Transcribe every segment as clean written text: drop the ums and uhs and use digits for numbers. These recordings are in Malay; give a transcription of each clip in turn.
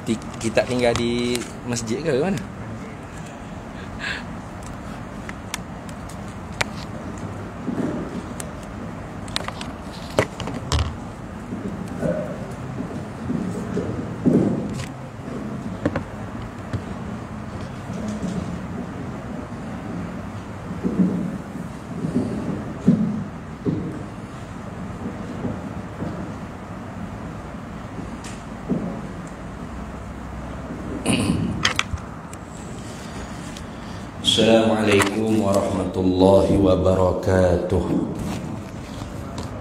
Kita tinggal di masjid ke mana? Assalamualaikum warahmatullahi wabarakatuh.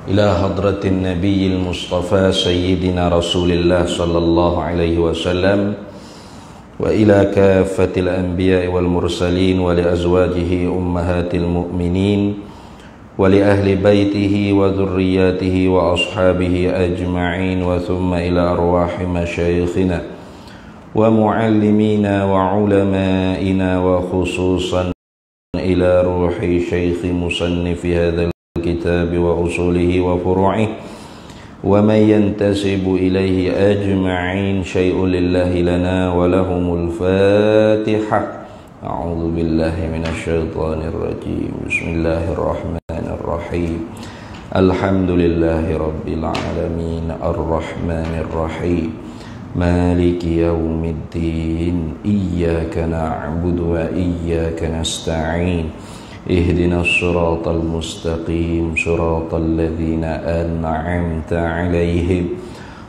Ila hadratin nabiyil mustafa sayyidina rasulillah sallallahu alaihi wasallam wa ila kafatil anbiya'i wal mursalin wa li azwajihi ummahatil mu'minin wa li ahli baitihi wa dhurriyyatihi wa ashabihi ajma'in wa thumma ila arwahi masyayikhina wa muallimina wa ulama'ina wa khususan ila ruhi syaikhi musannifi hadzal kitabi wa usulihi wa furu'ihi wa man yantasibu ilaihi ajma'in syai'un lillahi lana wa lahumul fatihah. A'udzu billahi minasy syaithanir rajim. Bismillahirrahmanirrahim. Alhamdulillahi rabbil alamin arrahmanir rahim Maliki yaumiddin Iyyaka na'budu wa iyyaka nasta'in Ihdinas siratal mustaqim Siratal ladzina an'amta 'alaihim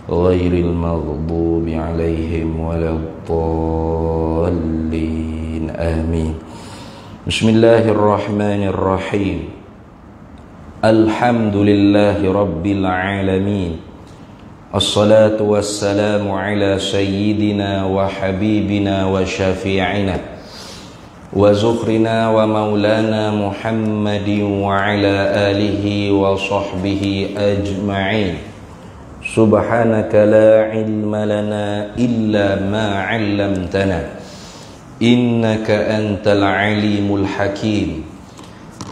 ghairil maghdubi 'alaihim waladdallin. Amin. Bismillahirrahmanirrahim. Alhamdulillahi rabbil alamin. Assalatu wassalamu ala sayyidina wa habibina wa syafi'ina wa zukhrina wa maulana Muhammadin wa ala alihi wa sahbihi ajma'in. Subhanaka la ilma lana illa ma 'allamtana innaka antal alimul hakim.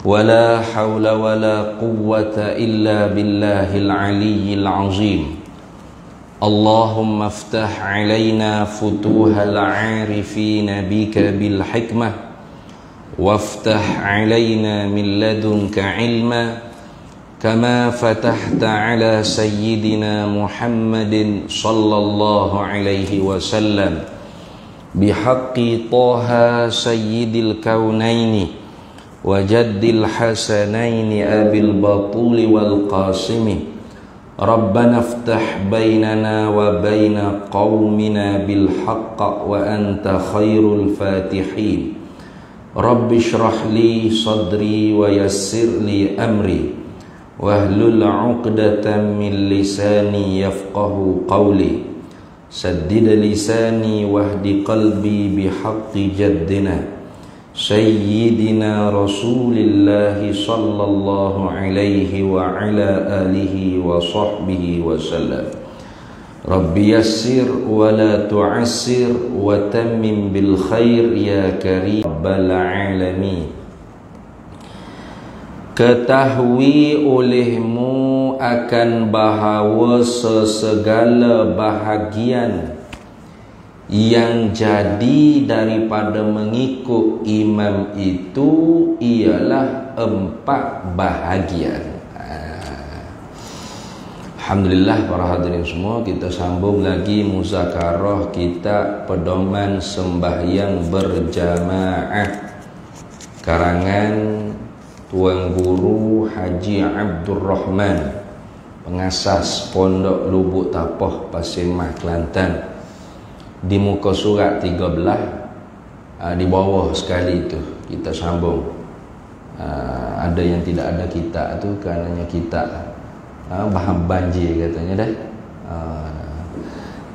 Wa la hawla wa la quwwata illa billahil aliyyil azim. Allahumma aftah alaina futuhal arifina bika bil hikmah waftah alaina min ladunka ilma kama fatahta ala sayyidina Muhammadin sallallahu alaihi wasallam bihaqqi Taha sayyidil kaunaini wa jaddil hasanaini abil batuli wal qasimi. Rabbana aftah bainana wa baina qaumina bil haqq wa anta khairul fatihin. Rabbi shrah li sadri wa yassir li amri wahlul 'uqdatam min lisani yafqahu qawli. Saddid lisani wahdi qalbi bihaqqi jaddina Sayyidina Rasulillahi sallallahu alaihi wa ala alihi wa sahbihi wa sallam. Rabbi yassir wa la tu'assir wa tammim bil khair ya karim rabbal alamin. Ketahui olehmu akan bahawa sesegala bahagian yang jadi daripada mengikut imam itu ialah 4 bahagian. Alhamdulillah para hadirin semua, kita sambung lagi muzakarah kita pedoman sembahyang berjamaah karangan Tuan Guru Haji Abdul Rahman, pengasas Pondok Lubuk Tapoh, Pasir Mas, Kelantan. Di muka surat 13 di bawah sekali itu kita sambung. Ada yang tidak ada kitab tu karenanya kitab bahan banjir katanya dah.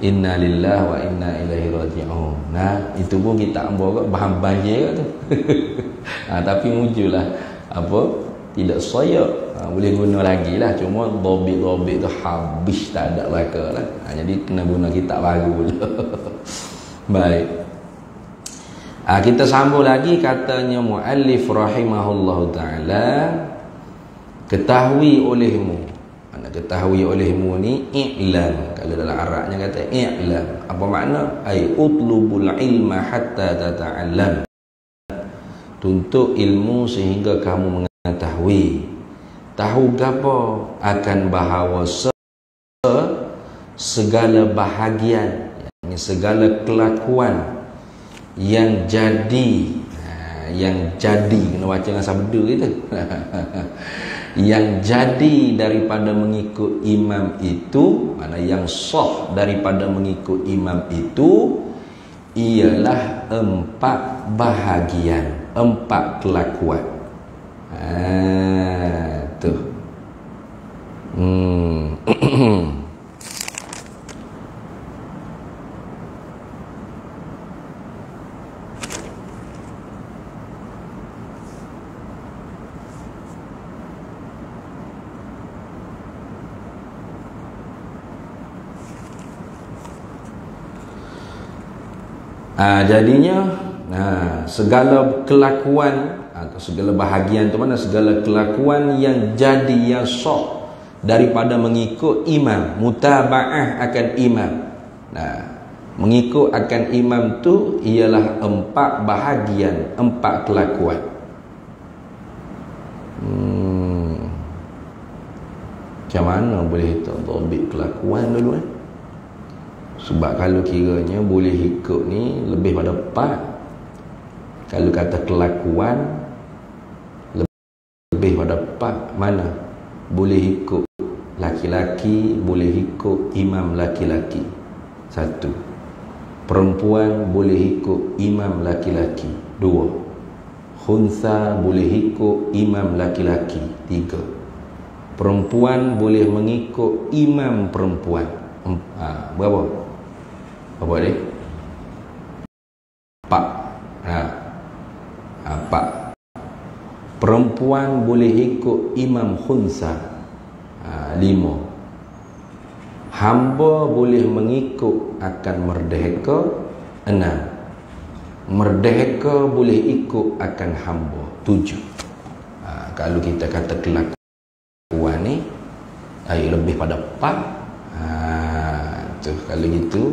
Inna lillahi wa inna ilaihi raji'un. Nah, itu pun kita ambil bahan banjir tu. Tapi muncullah apa? Tidak soyak. Boleh guna lagi lah, cuma dobit-dobit tu habis, tak ada laka lah. Jadi kena guna kitab baru pula. Baik, kita sambung lagi. Katanya muallif rahimahullahu ta'ala, ketahui olehmu. ketahui olehmu ni i'lam. Kalau dalam Arabnya kata i'lam. Apa makna? Ai utlubul ilma hatta tata'allam. Tuntut ilmu sehingga kamu mengetahui. Tahu gapo? Akan bahawa segala bahagian, segala kelakuan yang jadi, kena baca dengan sabda kita. Yang jadi daripada mengikut imam itu, mana yang sah daripada mengikut imam itu ialah 4 bahagian, 4 kelakuan. Tuh. Jadinya segala kelakuan atau segala bahagian itu mana, segala kelakuan yang jadi, yang sah daripada mengikut imam, mutaba'ah akan imam. Mengikut akan imam tu ialah 4 bahagian, 4 kelakuan. Macam mana boleh tahu kelakuan dulu Sebab kalau kiranya boleh ikut ni lebih pada 4. Kalau kata kelakuan lebih pada 4, mana? Boleh ikut laki-laki, boleh ikut imam laki-laki. 1. Perempuan boleh ikut imam laki-laki. 2. Khunsa boleh ikut imam laki-laki. 3. Perempuan boleh mengikut imam perempuan. Berapa? Apa dia? 4. Perempuan boleh ikut imam khunsa. 5. Hamba boleh mengikut akan merdeka. 6. Merdeka boleh ikut akan hamba. 7. Kalau kita kata kelakuan ni lebih pada 4. Tuh, kalau gitu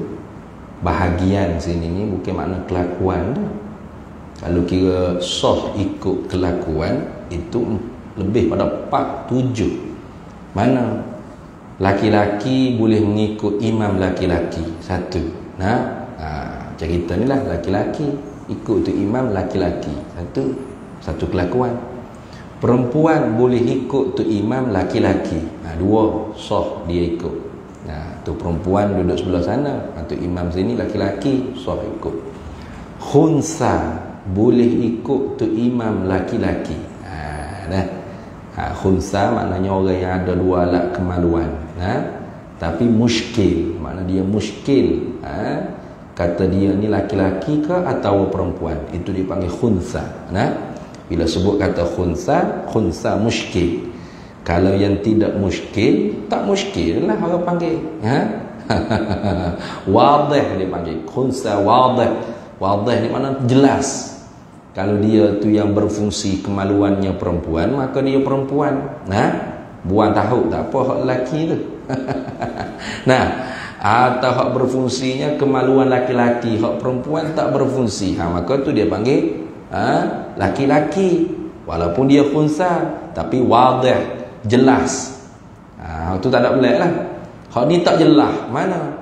bahagian sini ni bukan makna kelakuan dah. Kalau kira sah ikut kelakuan itu lebih pada 4, 7. Mana? Laki-laki boleh mengikut imam laki-laki. 1. Cerita ni lah, laki-laki ikut tu imam laki-laki. Satu kelakuan. Perempuan boleh ikut tu imam laki-laki. 2, sah dia ikut. Tu perempuan duduk sebelah sana, tu imam sini laki-laki, sah ikut. Khunsa boleh ikut tu imam laki-laki. Khunsa maknanya orang yang ada 2 alat kemaluan. Tapi muskil, makna dia muskil. Kata dia ni laki-laki ke atau perempuan, itu dipanggil khunsa. Bila sebut kata khunsa, khunsa muskil. Kalau yang tidak muskil, tak muskil lah orang panggil. Wadih dia panggil. Khunsa wadih. Wadih ni makna jelas. Kalau dia tu yang berfungsi kemaluannya perempuan, maka dia perempuan. Buang tahu tak apa hak lelaki tu. Atau hak berfungsinya kemaluan laki-laki, hak perempuan tak berfungsi, maka tu dia panggil laki-laki. Walaupun dia khunsa, tapi wadih, jelas. Tu tak ada pelik lah. Hak ni tak jelas. Mana?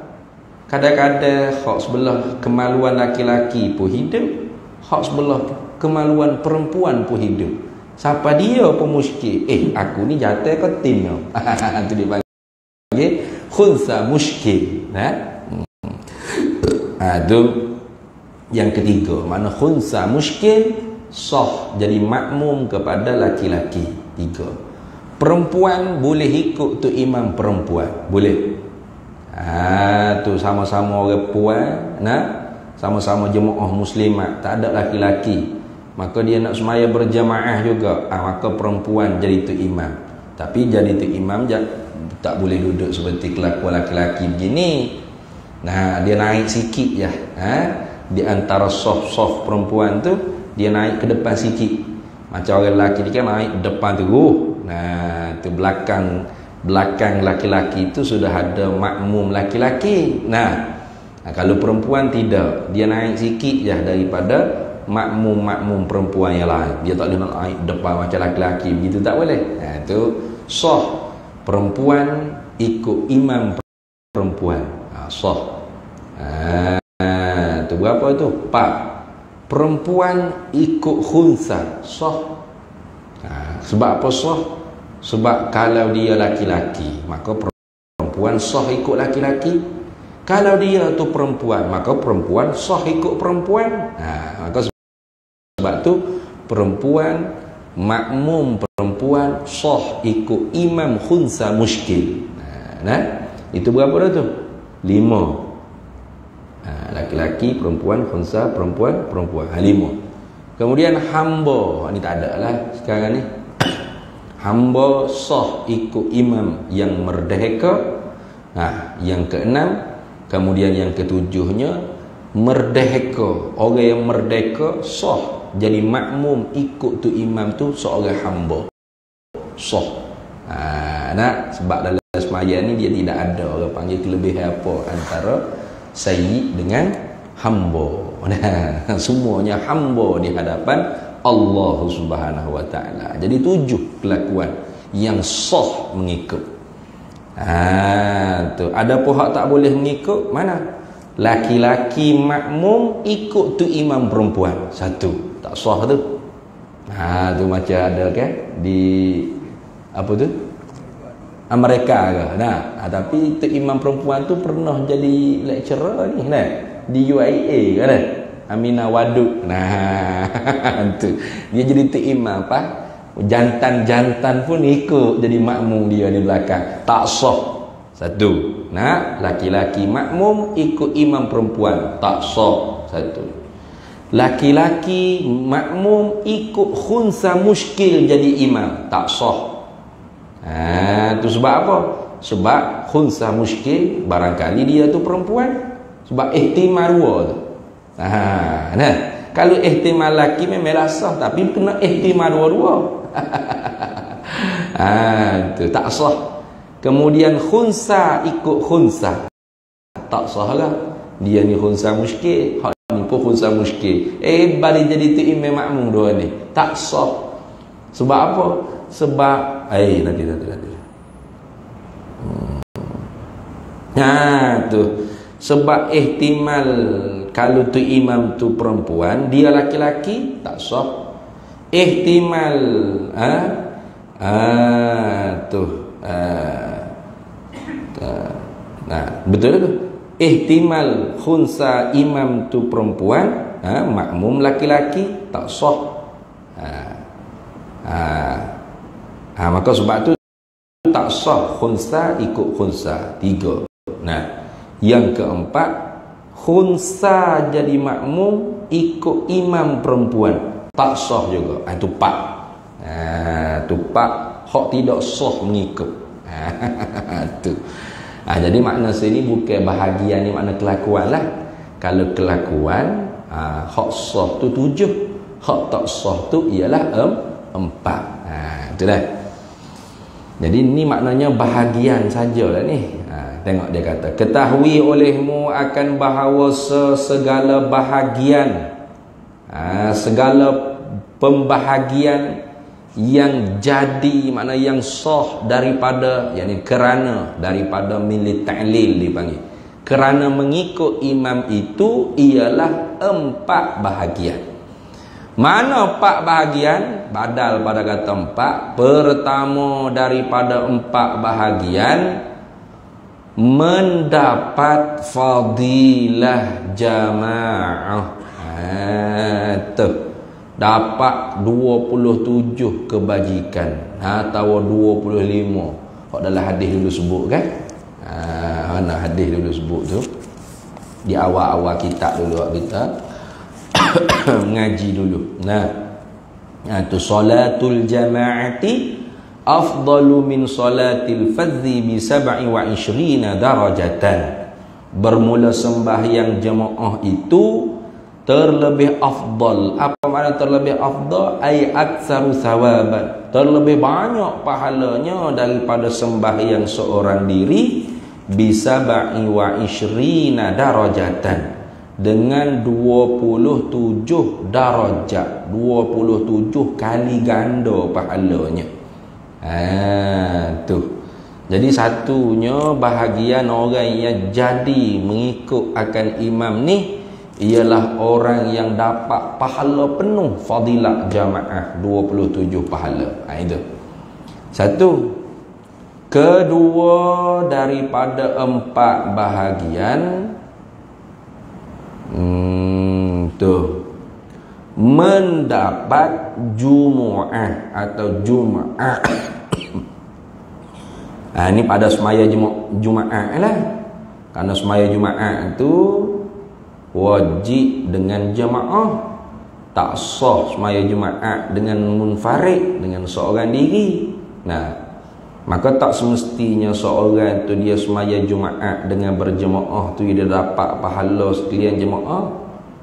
Kadang-kadang hak sebelah kemaluan laki-laki pun hidup, hak sebelah kemaluan perempuan pun hidup. Siapa dia pun muskil. Aku ni jatuh ke tim tu. Tu dia panggil khunsa muskil. Tu yang ketiga. Mana khunsa muskil sah jadi makmum kepada laki-laki. 3. Perempuan boleh ikut tu imam perempuan. Boleh. Tu sama-sama orang puan, sama-sama jemaah muslimat, tak ada laki-laki. Maka dia nak semaya berjamaah juga. Maka perempuan jadi tu imam. Tapi jadi tu imam tak boleh duduk seperti kelakuan laki-laki begini. Dia naik sikit je. Di antara soft perempuan tu, dia naik ke depan sikit. Macam orang lelaki ni kan naik depan tu. Tu belakang belakang laki-laki itu sudah ada makmum laki-laki. Nah, kalau perempuan tidak, dia naik sikit je daripada makmum perempuan yang lain. Dia tak boleh naik depan macam laki-laki, begitu tak boleh. Itu sah perempuan ikut imam perempuan. Sah. Itu berapa tu? 4. Perempuan ikut khunsa, sah. Sebab apa sah? Sebab kalau dia laki-laki, maka perempuan sah ikut laki-laki. Kalau dia tu perempuan, maka perempuan sah ikut perempuan. Maka sebab tu perempuan, makmum perempuan sah ikut imam khunsa muskil. Itu berapa dah tu? 5. Laki-laki, perempuan, khunsa, perempuan, 5. Kemudian hamba, ni tak ada lah sekarang ni. Hamba sah ikut imam yang merdeka. Yang ke-6, kemudian yang ke-7-nya merdeka. Orang yang merdeka sah jadi makmum ikut tu imam tu seorang hamba. Sah. Sebab dalam sembahyang ni dia tidak ada orang panggil kelebihan apa antara sayyid dengan hamba. Semuanya hamba di hadapan Allah Subhanahu wa taala. Jadi 7 kelakuan yang sah mengikut. Tu. Ada pun hak tak boleh mengikut, mana? Laki-laki makmum ikut tu imam perempuan. 1. Tak sah tu. Tu macam ada kan di apa tu? Amerika ke. Tapi tu imam perempuan tu pernah jadi lecturer ni di UIA kan. Aminah Wadud. Tu. Dia jadi tu imam apa? Jantan-jantan pun ikut jadi makmum dia di belakang. Tak sah. 1. Laki-laki makmum ikut imam perempuan. Tak sah. 1. Laki-laki makmum ikut khunsa muskil jadi imam. Tak sah. Tu sebab apa? Sebab khunsa muskil barangkali dia tu perempuan. Sebab ihtimal 2 tu. Kalau ihtimal laki memang sah, tapi kena ihtimal 2-2. Tu tak sah. Kemudian khunsa ikut khunsa. Tak sah lah. Dia ni khunsa muskil, hak ni pun khunsa muskil. Balik jadi tu imam makmum 2 ni. Tak sah. Sebab apa? Sebab nanti. Tu. Sebab ihtimal kalau tu imam tu perempuan, dia laki-laki, tak sah. Ihtimal betul tu. Ihtimal khunsa imam tu perempuan, makmum laki-laki, tak sah. Maka sebab tu tak sah khunsa ikut khunsa. 3. Yang keempat, khunsa jadi makmum ikut imam perempuan. Tak sah juga. Itu 4. Itu 4 hak tidak sah mengikut. Tu. Jadi makna sini bukan bahagian ni, makna kelakuan lah. Kalau kelakuan, hak sah tu 7, hak tak sah tu ialah 4. Itulah. Jadi ni maknanya bahagian sajalah ni. Tengok dia kata, ketahui olehmu akan bahawa segala bahagian, segala pembahagian yang jadi, makna yang sah daripada, yakni kerana, daripada milik ta'lil dipanggil, kerana mengikut imam itu ialah 4 bahagian. Mana 4 bahagian? Badal pada kata 4. Pertama daripada 4 bahagian, mendapat fadilah jamaah. Dapat 27 kebajikan atau 25. Hak dalam hadis dulu sebut kan? Mana hadis dulu sebut tu? Di awal-awal kitab dulu kita mengaji dulu. Tu salatul jamaati afdalu min salatil fadhi bi 27 darajatan. Bermula sembahyang jemaah itu terlebih afdal. Apa makna terlebih afdal? Ai aktsaru sawaban, terlebih banyak pahalanya daripada sembahyang seorang diri, bisa ba'i wa isyrina darajatan, dengan 27 darajat, 27 kali ganda pahalanya. Tu. Jadi satunya bahagian orang yang jadi mengikut akan imam ni ialah orang yang dapat pahala penuh fadilat jamaah, 27 pahala. Itu. Satu. Kedua, daripada 4 bahagian mendapat Jumu'ah atau Jum'ah. Ini pada semaya Jum'ah lah. Karena semaya Jum'ah itu wajib dengan jamaah, tak sah semaya Jumaat dengan munfarid, dengan seorang diri. Nah, maka tak semestinya seorang tu dia semaya Jumaat dengan berjemaah tu dia dapat pahala sekalian jemaah.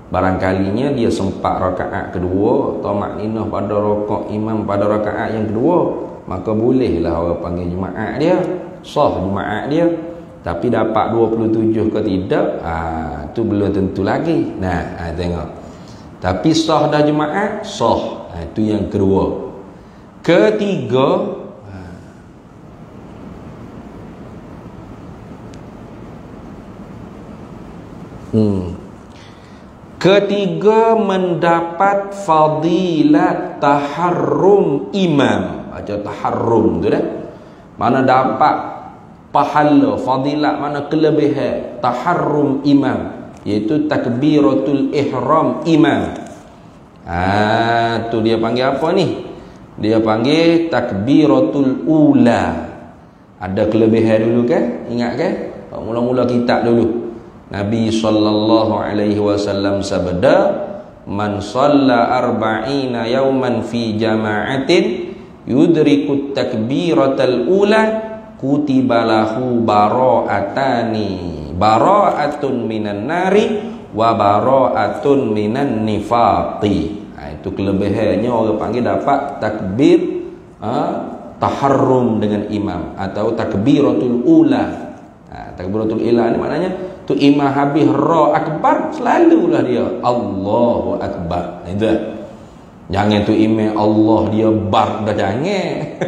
Barangkalinya dia sempat rakaat kedua atau makninah pada rakaat imam pada rakaat yang kedua, maka bolehlah orang panggil Jumaat dia, sah Jumaat dia. Tapi dapat 27 ke tidak, tu belum tentu lagi. Nah, tengok. Tapi sah dah Jumaat, sah. Itu yang kedua. Ketiga, ketiga mendapat fadilat taharrum imam. Baca taharrum tu dah. Mana dapat pahala, fadilat, mana kelebihan taharrum imam, iaitu takbiratul ihram imam. Tu dia panggil apa ni? Dia panggil takbiratul ula. Ada kelebihan dulu kan? Ingat kan? Mula-mula kitab dulu Nabi SAW sabda, man shalla arba'ina yawman fi jama'atin yudrikut takbiratul ula kutiba lahu bara'atani, bara'atun minan nari wa bara'atun minan nifaqi. Itu kelebihannya orang panggil dapat takbir taharrum dengan imam atau takbiratul ula. Takbiratul ula ni maknanya tu imam habis ra akbar, selalulah dia Allahu akbar. Itu jangan tu imam Allah dia bar dah, jangan.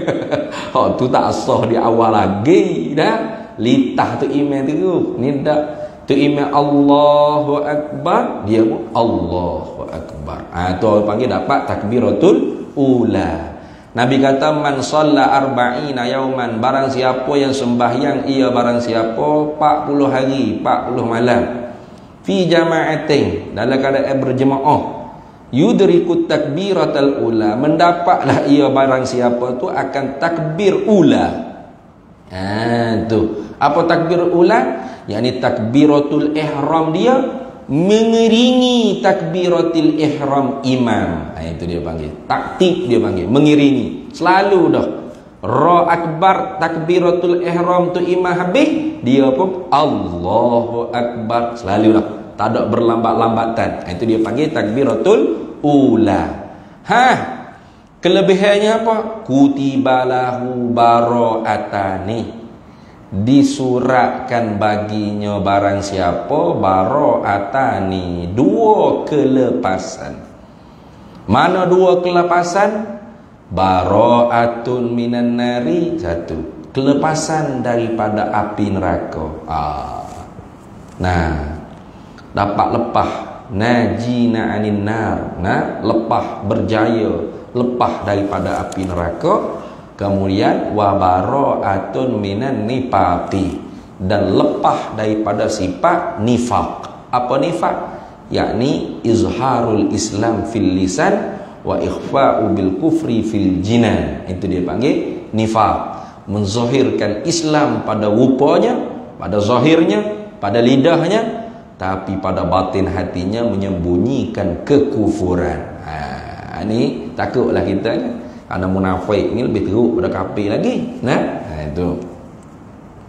Tu tak sah di awal lagi dah. Litah tu imam tu. Ni dak. Tu imam Allahu akbar, dia pun Allahu akbar. Tu orang panggil dapat takbiratul ula. Nabi kata man shalla arba'ina yauman, barang siapa yang sembahyang ia barang siapa 40 hari 40 malam fi jama'atin, dalam keadaan berjemaah, yudrikut takbiratul ula, mendapatlah ia barang siapa tu akan takbir ula. Tu apa takbir ula? Yakni takbiratul ihram dia mengiringi takbiratul ihram imam. Itu dia panggil taktib, dia panggil mengiringi selalu dah. Ra akbar takbiratul ihram tu imam habis, dia pun Allahu akbar selalu dah, tak ada berlambat-lambatan. Itu dia panggil takbiratul ula. Kelebihannya apa? Kutibalahu bara'atani, disuratkan baginya barang siapa bara'atani, 2 kelepasan. Mana 2 kelepasan? Bara'atun minan nari, 1 kelepasan daripada api neraka. Dapat lepah, najina anin nar, lepah, berjaya lepah daripada api neraka. Kemudian wa bara'atun minan nifaqi, dan lepah daripada sifat nifaq. Apa nifaq? Yakni izharul Islam fil lisan wa ikhfa'u bil kufri fil jinan. Itu dia panggil nifaq, menzahirkan Islam pada rupanya, pada zahirnya, pada lidahnya, tapi pada batin hatinya menyembunyikan kekufuran. Ini takutlah kita ni. Karena munafik ni lebih teruk pada kafir lagi. Itu.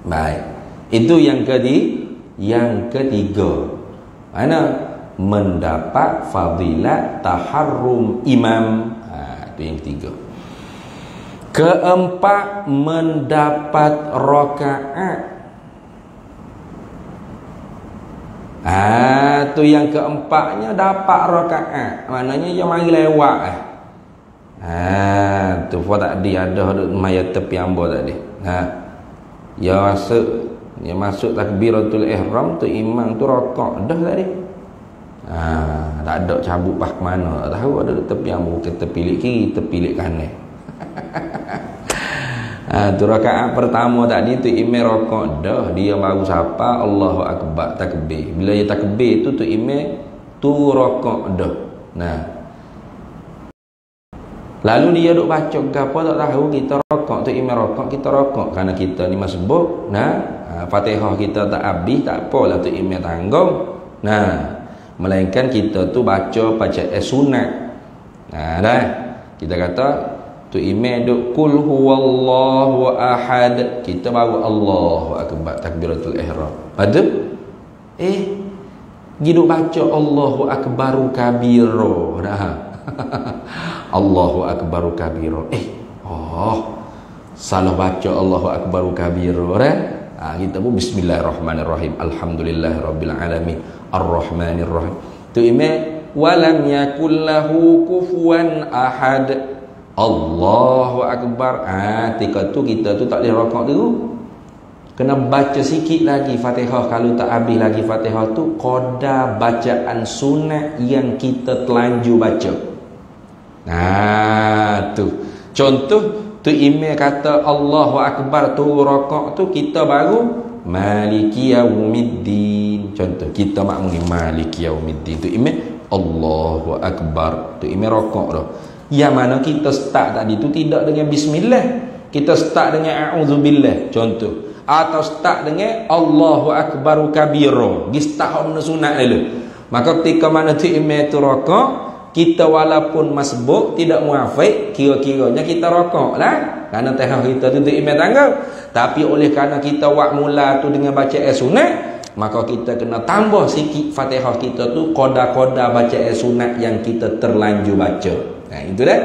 Baik. Itu yang ketiga. Mana mendapat fadilat taharrum imam. Itu yang ketiga. Keempat, mendapat rakaat. Tu yang keempatnya dapat rakaat. Maknanya dia mari lewat. Tu tadi ada mayat tepi ambo tadi. Dia masuk takbiratul ihram tu imam tu rakaat dah tadi. Tak ada cabut pas ke mana. Tak tahu ada tepi ambo kita pilih kiri, kita pilih kanan. Tu rakaat pertama tadi tu imam rakaat dah, dia baru sapa Allahu akbar takbir. Bila dia takbir tu imam tu rakaat dah. Lalu dia duk baca gapo tak tahu, kita rakaat tu imam rakaat, kita rakaat kerana kita ni masbuk. Fatihah kita tak habis tak apalah tu imam tanggung. Melainkan kita tu baca sunat. Dah. Kita kata tu imam duk kul huwallahu ahad, kita baru Allahu akbar takbiratul ihram. Betul? Giduk baca Allahu akbaru kabiro. Allahu akbaru kabiro. Salah baca Allahu akbaru kabiro dah. Kita pun bismillahirrahmanirrahim, alhamdulillahirabbil alamin, arrahmanirrahim. Tu imam walam yakul lahu kufuwan ahad. Allahu akbar. Ketika tu kita tu tak boleh rakaat dulu. Kena baca sikit lagi Fatihah. Kalau tak habis lagi Fatihah tu qadar bacaan sunat yang kita telanjur baca. Tu contoh tu imam kata Allahu akbar tu rakaat tu kita baru maliki yaumiddin. Contoh kita makmum ni maliki yaumiddin tu imam Allahu akbar tu imam rakaat dah. Yang mana kita start tadi tu tidak dengan bismillah, kita start dengan a'udzubillah contoh, atau start dengan Allahu akbaru kabira, gi start sunat dulu. Maka ketika mana tu imam tu rakaat, kita walaupun masbuk tidak muafiq, kira-kiranya kita rakaat lah kerana tahap kita tu imam tanggung. Tapi oleh kerana kita wak mula tu dengan baca sunat, maka kita kena tambah sikit Fatihah kita tu qadar-qadar baca sunat yang kita terlanjur baca. Itu dah.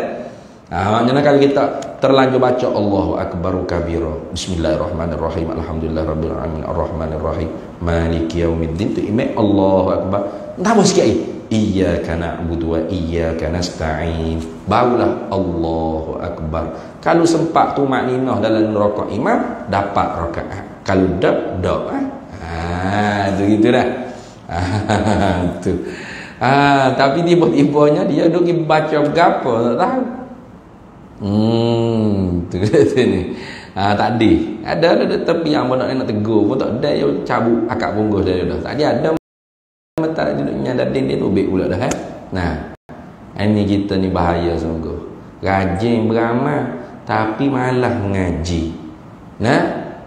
Maknanya kalau kita terlanjur baca Allahu akbaru kabira, bismillahirrahmanirrahim, alhamdulillahirabbil alamin, arrahmanirrahim, maliki yaumiddin, tu imam Allahu akbar. Tambah sikit iyyaka na'budu wa iyyaka nasta'in, barulah Allahu akbar. Kalau sempat tu makninah dalam rakaat imam dapat rakaat, kalau tak tu gitu dah. Tu tapi tiba-tibanya dia duk baca gapo tak tahu. Tu kata ni. Tadi ada tepi yang nak tegur pun tak ada, dia cabut akak bungkus dia dah. Tadi ada mata duduknya ada dia ubik pula dah. Ini kita ni bahaya sungguh. Rajin beramal tapi malah mengaji.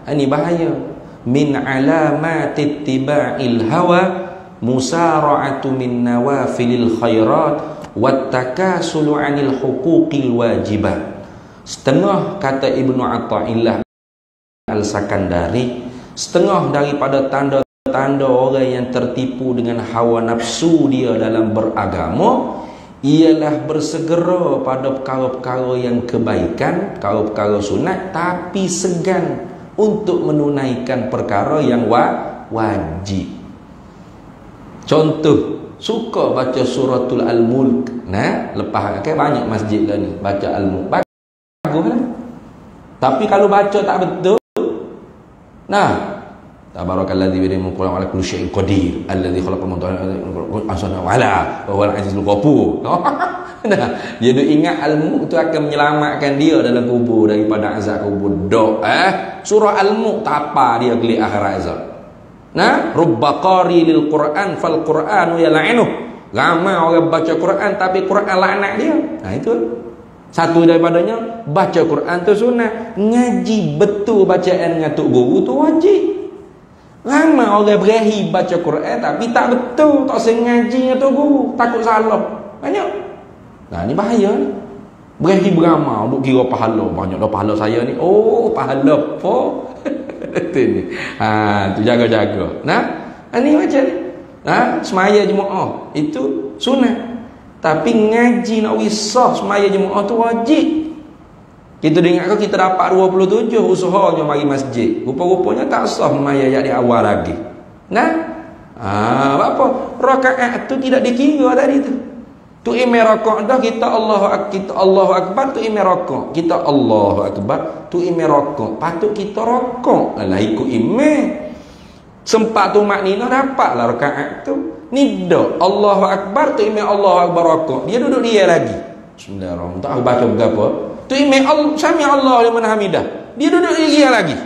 Ini bahaya. Min alamatit tiba'il hawa musara'atu min nawafilil khairat wattakasulu 'anil huquqil wajibat. Setengah kata Ibnu Athaillah Al-Sakandari, setengah daripada tanda-tanda orang yang tertipu dengan hawa nafsu dia dalam beragama ialah bersegera pada perkara-perkara yang kebaikan, perkara-perkara sunat, tapi segan untuk menunaikan perkara yang wajib. Contoh, suka baca suratul Al-Mulk. Lepas banyak masjid lah ni baca Al-Mulk. Bagus lah. Tapi kalau baca tak betul, tabarakalladzi bi yadihi mulku wa ala kulli syai'in qadir, alladzi khalaqal mauta wa ala wa huwal azizul ghafur. Dia duk ingat Al-Mulk tu akan menyelamatkan dia dalam kubur daripada azab kubur. Surah Al-Mulk tak apa dia gelik akhirat azab. Rubba qari lil Quran fal Quranu yal'inu. Ramai orang baca Quran tapi Quran laknat dia. Itu satu daripadanya baca Quran tu sunat, ngaji betul bacaan dengan tok guru tu wajib. Ramai orang berahi baca Quran tapi tak betul, tak sengaja dengan tok guru, takut salah. Banyak. Ni bahaya ni. Berahi beramal duk kira pahala, banyak dah pahala saya ni. Pahala apa? Tu ni. Tu jaga-jaga. Ni macam ni. Semaya jemaah itu sunat. Tapi ngaji nak wisah semaya jemaah tu wajib. Kita dengar kita dapat 27 usahanya mari masjid. Rupa-rupanya tak sah semaya yang di awal lagi. Apa? Rakaat tu tidak dikira tadi tu. Tu imam rakaat dah kita Allahu Akbar tu imam rakaat. Kita Allahu Akbar tu imam rakaat. Patut kita rakaat lah ikut imam. Sempat tu maknina dapatlah rakaat tu. Ni dak Allahu Akbar tu imam Allahu Akbar rakaat. Dia duduk dia lagi. Bismillahirrahmanirrahim. Tak baca berapa. Tu imam sami Allahu liman hamidah. Dia duduk dia lagi.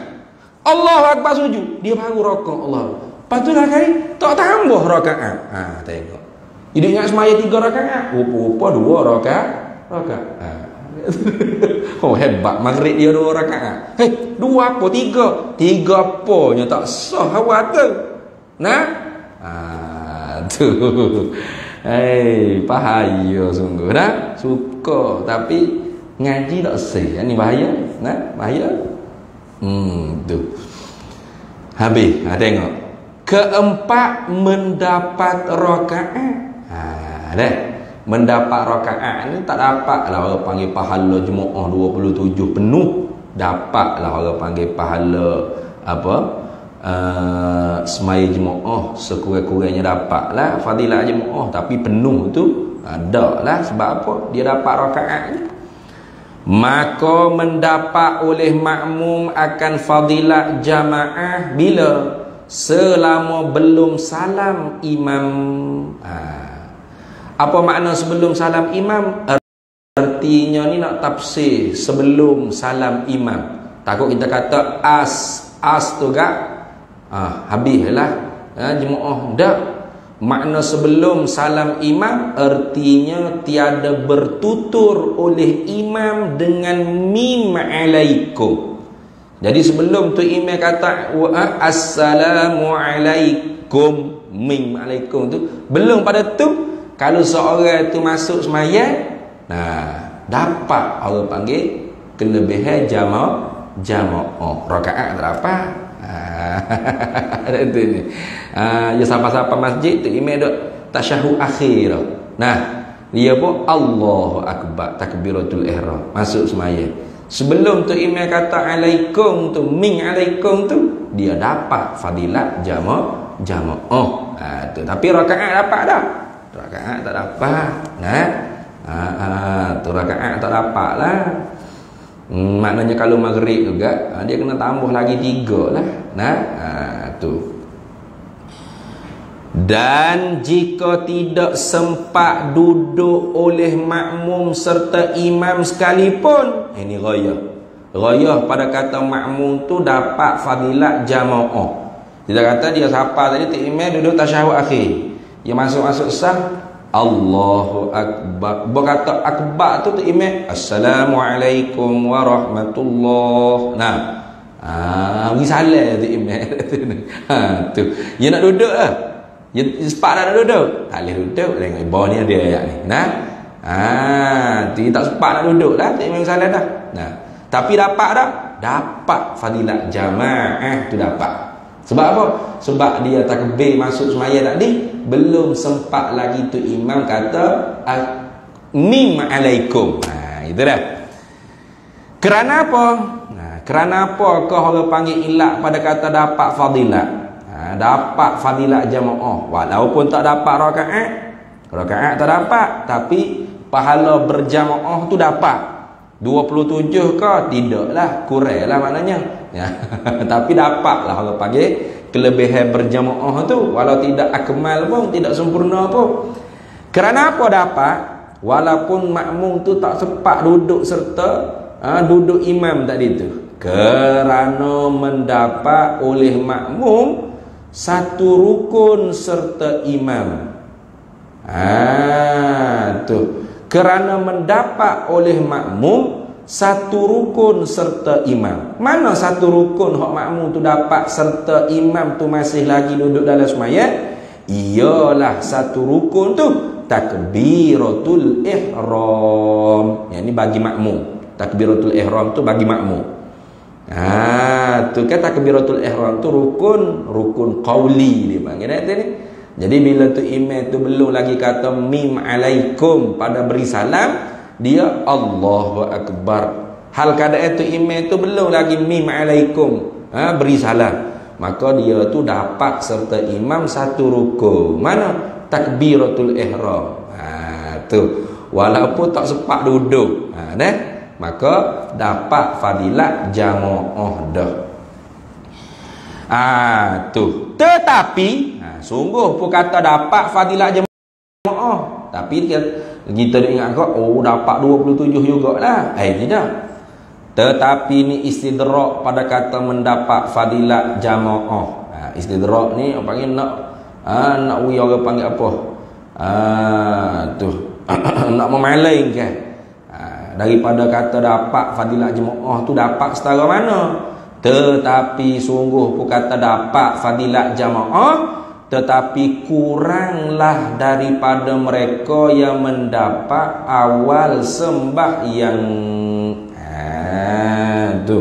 Allahu Akbar sujud. Dia baru rakaat Allah. Patutlah kali tak tambah rakaat. Tengok. Dia ingat semaya 3 rakaat. Rupa-rupa 2 rakaat. Oh hebat, maghrib dia 2 rakaat. 2 apa 3? 3 apanya tak sah awak tu. Tu. Bahaya sungguh suka tapi ngaji tak sah. Ni bahaya. Bahaya. Tu. Habis. Tengok. Keempat, mendapat rakaat. Mendapat rakaat ni tak dapat lah orang panggil pahala jemaah 27 penuh. Dapat lah orang panggil pahala semaya jemaah sekurang-kurangnya dapat lah fadilah jemaah. Tapi penuh tu ada lah. Sebab apa? Dia dapat rakaatnya. Maka mendapat oleh makmum akan fadilah jamaah bila? Selama belum salam imam. Apa makna sebelum salam imam? Artinya ni nak tafsir sebelum salam imam. Takut kita kata as tu gak habislah jemaah dak. Makna sebelum salam imam artinya tiada bertutur oleh imam dengan mim alaikum. Jadi sebelum tu imam kata assalamu alaikum, mim alaikum tu belum pada tu. Kalau seorang tu masuk sembahyang, dapat orang panggil kelebihan jamaah. Rakaat tak dapat. Itu ni. Ya siapa-siapa masjid tu imam dok tasyahud akhir. Dia pun Allahu Akbar, takbiratul ihram, masuk sembahyang. Sebelum tu imam kata alaikum tu, min alaikum tu, dia dapat fadilat jamaah. Tu. Tapi rakaat dapat dah. Rakaat tak dapat. Tu rakaat tak dapat lah. Maknanya kalau maghrib juga dia kena tambah lagi 3 lah. Tu. Dan jika tidak sempat duduk oleh makmum serta imam sekalipun, ini ghayah pada kata makmum tu dapat fadilat jamaah. Kita kata dia siapa tadi tu imam duduk tasyahud akhir. Dia masuk sah Allahu Akbar. Berkata akbar tu imam Assalamualaikum warahmatullahi. Bagi salam tu imam. Tu. Dia nak duduk lah. Dia sempat nak duduk. Tak boleh duduk. Tengok bawah ni ada ayat ni. Dia tak sempat nak duduk lah. Tu imam salam dah. Tapi dapat tak? Dapat fadilat jamaah tu dapat. Sebab apa? Sebab dia takbir masuk sembahyang tadi belum sempat lagi tu imam kata mim alaikum. Itu dah. Kerana apa? Kerana apa kau orang panggil ilat pada kata dapat fadilat? Dapat fadilat jamaah. Walaupun tak dapat rakaat tak dapat, tapi pahala berjamaah tu dapat. 27 ke? Tidaklah, kuranglah maknanya. Tapi dapatlah orang panggil kelebihan berjamaah tu, walau tidak akmal pun, tidak sempurna pun. Kerana apa dapat? Walaupun makmum tu tak sempat duduk serta duduk imam tadi tu. Kerana mendapat oleh makmum satu rukun serta imam. Tu. Kerana mendapat oleh makmum satu rukun serta imam. Mana satu rukun hak makmum tu dapat serta imam tu masih lagi duduk dalam sembahyang? Ialah satu rukun tu takbiratul ihram. Yang ni bagi makmum. Takbiratul ihram tu bagi makmum. Tu kan takbiratul ihram tu rukun qauli dia panggil ni. Jadi bila tu imam tu belum lagi kata mim alaikum pada beri salam, dia Allahu akbar. Hal keadaan tu imam tu belum lagi mim alaikum, beri salam, maka dia tu dapat serta imam satu rukuk. Mana? Takbiratul ihram. Tu walaupun tak sempat duduk, maka dapat fadilat jamaah dah. Tu. Tetapi sungguh pun kata dapat fadilat jamaah, tapi kita ingat kau dapat 27 jugalah. Tidak. Tetapi ni istidrak pada kata mendapat fadilat jamaah. Istidrak ni orang panggil nak orang panggil apa? Tu nak memalingkan daripada kata dapat fadilat jemaah tu dapat setara mana. Tetapi sungguh pun kata dapat fadilat jemaah, tetapi kuranglah daripada mereka yang mendapat awal sembahyang. Tu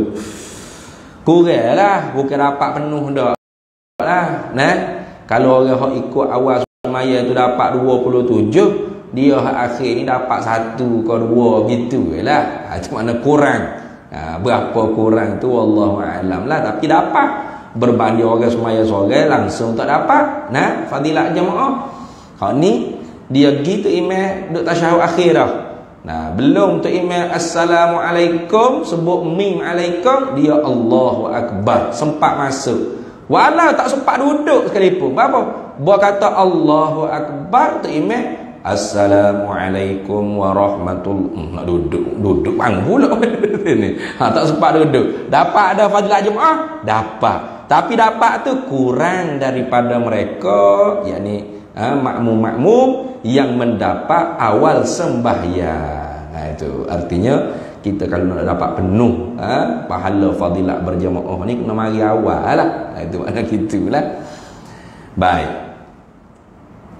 kuranglah, bukan dapat penuh dak lah. Kalau orang hak ikut awal sembahyang tu dapat 27, dia akhir ni dapat 1 ke 2 gitu lah. Macam mana kurang. Berapa kurang tu wallahu alam lah, tapi dapat berbanding orang sembahyang seorang langsung tak dapat fadilat jemaah. Hak ni dia gitu imam duk tasyahud akhir dah. Belum tu imam assalamualaikum sebut mim alaikum, dia Allahu akbar sempat masuk. Walau tak sempat duduk sekalipun. Apa? Buat kata Allahu akbar tu imam assalamualaikum warahmatullahi. Nak duduk bang pula ni. Tak sempat duduk. Dapat ada fadilat jemaah? Dapat. Tapi dapat tu kurang daripada mereka, yakni makmum-makmum yang mendapat awal sembahyang. Itu artinya kita kalau nak dapat penuh pahala fadilat berjemaah ni kena mari awal lah. Itu makna gitulah. Baik.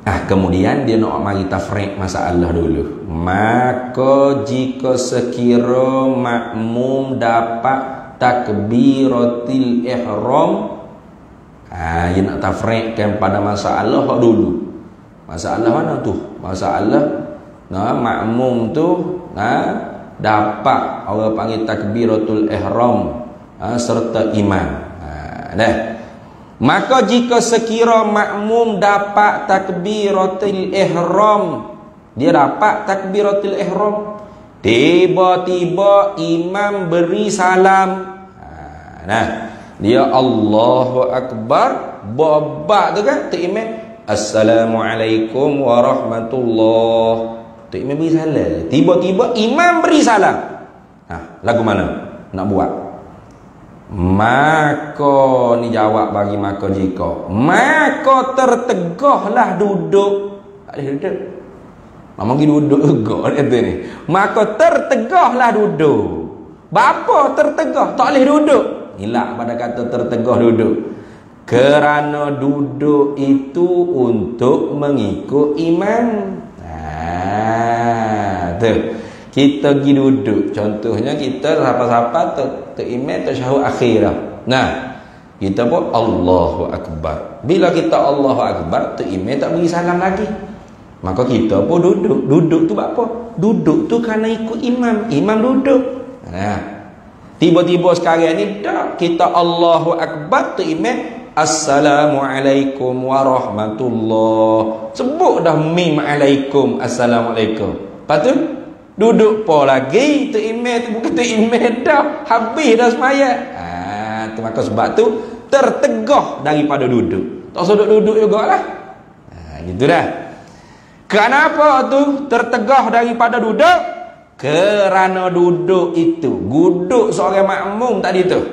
Kemudian dia nak mari tafriq masalah dulu. Maka jika sekira makmum dapat takbiratul ihram, dia nak tafriqkan pada masalah hak dulu. Masalah mana tu? Masalah makmum tu dapat orang panggil takbiratul ihram serta imam. Maka jika sekira makmum dapat takbiratul ihram, dia dapat takbiratul ihram, tiba-tiba imam beri salam, dia Allahu akbar, babak tu kan tu imam assalamualaikum warahmatullahi, tu imam beri salam, tiba-tiba imam beri salam. Lagu mana nak buat? Maka ni jawab bagi maka jika, maka tertegahlah duduk. Tak boleh duduk. Memang pergi duduk juga kata ni. Maka tertegahlah duduk. Bapa tertegah? Tak boleh duduk. Hilak pada kata tertegah duduk. Kerana duduk itu untuk mengikut imam. Tu. Kita pergi duduk. Contohnya kita siapa-siapa imam tasyahud akhir dah. Kita pun Allahu akbar. Bila kita Allahu akbar, tu imam tak beri salam lagi. Maka kita pun duduk. Duduk tu apa? Duduk tu kerana ikut imam. Imam duduk. Tiba-tiba sekarang ni dah kita Allahu akbar, tu imam assalamualaikum warahmatullahi. Sebut dah mim alaikum assalamualaikum. Lepas tu duduk po lagi, tu imam tu bukan tu imam dah, habis dah sembahyang. Maka sebab tu tertegah daripada duduk. Tak usah duduk jugalah. Gitu dah. Kenapa tu tertegah daripada duduk? Kerana duduk itu, duduk seorang makmum tadi tu,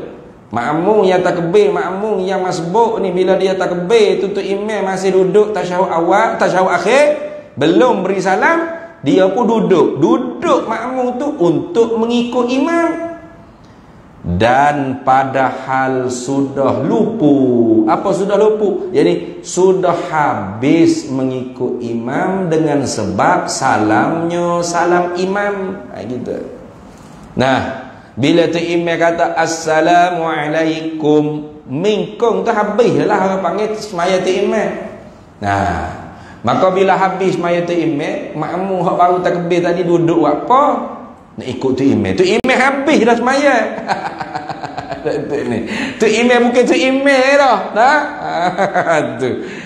makmum yang takbir, makmum yang masbuk ni, bila dia takbir tu imam masih duduk tasyahud awal, tasyahud akhir, belum beri salam, dia pun duduk. Duduk makmum tu untuk mengikut imam. Dan padahal sudah lupu. Apa sudah lupu? Jadi sudah habis mengikut imam dengan sebab salamnya salam imam. Gitu. Bila tu imam kata assalamualaikum minkum, tu habis lah orang panggil semaya tu imam. Nah, maka bila habis maya tu imam, makmum hak baru takbir tadi duduk buat apa? Nak ikut tu imam. Tu imam habis dah semaya. Tu imam bukan tu imam dah.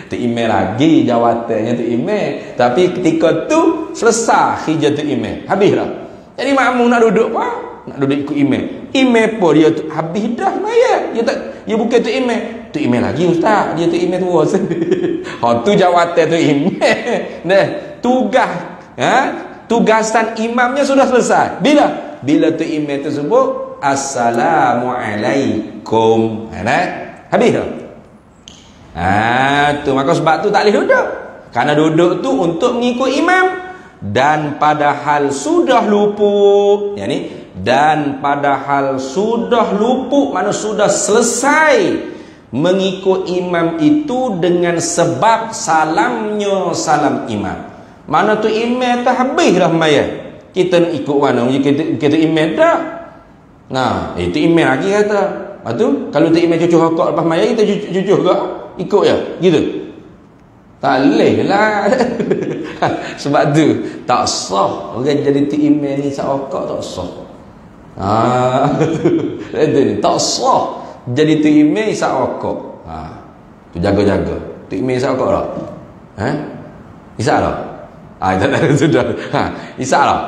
Tu imam lagi jawatannya tu imam. Tapi ketika tu selesai hijab tu imam. Habis dah. Jadi makmum nak duduk apa? Nak duduk ikut imam. Imam pun dia tu habis dah semaya. Dia bukan tu imam. Tu imam lagi ustaz. Dia tu imam tu. Tu jawatan tu imam. Nah, tugasan imamnya sudah selesai. Bila tu imam tersebut Assalamualaikum. Habis dah. Tu maka sebab tu tak boleh duduk. Karena duduk tu untuk mengikut imam dan padahal sudah luput. Dan padahal sudah luput, maknanya sudah selesai mengikut imam itu dengan sebab salamnya salam imam. Mana tu imam tak habis dah sembahyang. Kita nak ikut mana? Kita imam dah. Nah, itu imam lagi kata. Lepas tu kalau tu imam cucuh rokok lepas sembahyang, kita cucuh ke? Ikut je. Gitu. Tak boleh lah. Sebab tu tak sah orang jadi tu imam ni sak rokok, tak sah. Tak sah jadi tu imam sak rokok. Tu jaga-jaga. Tu imam sak rokok tak? Isyak tak? Tak ada sudah. Isyak tak?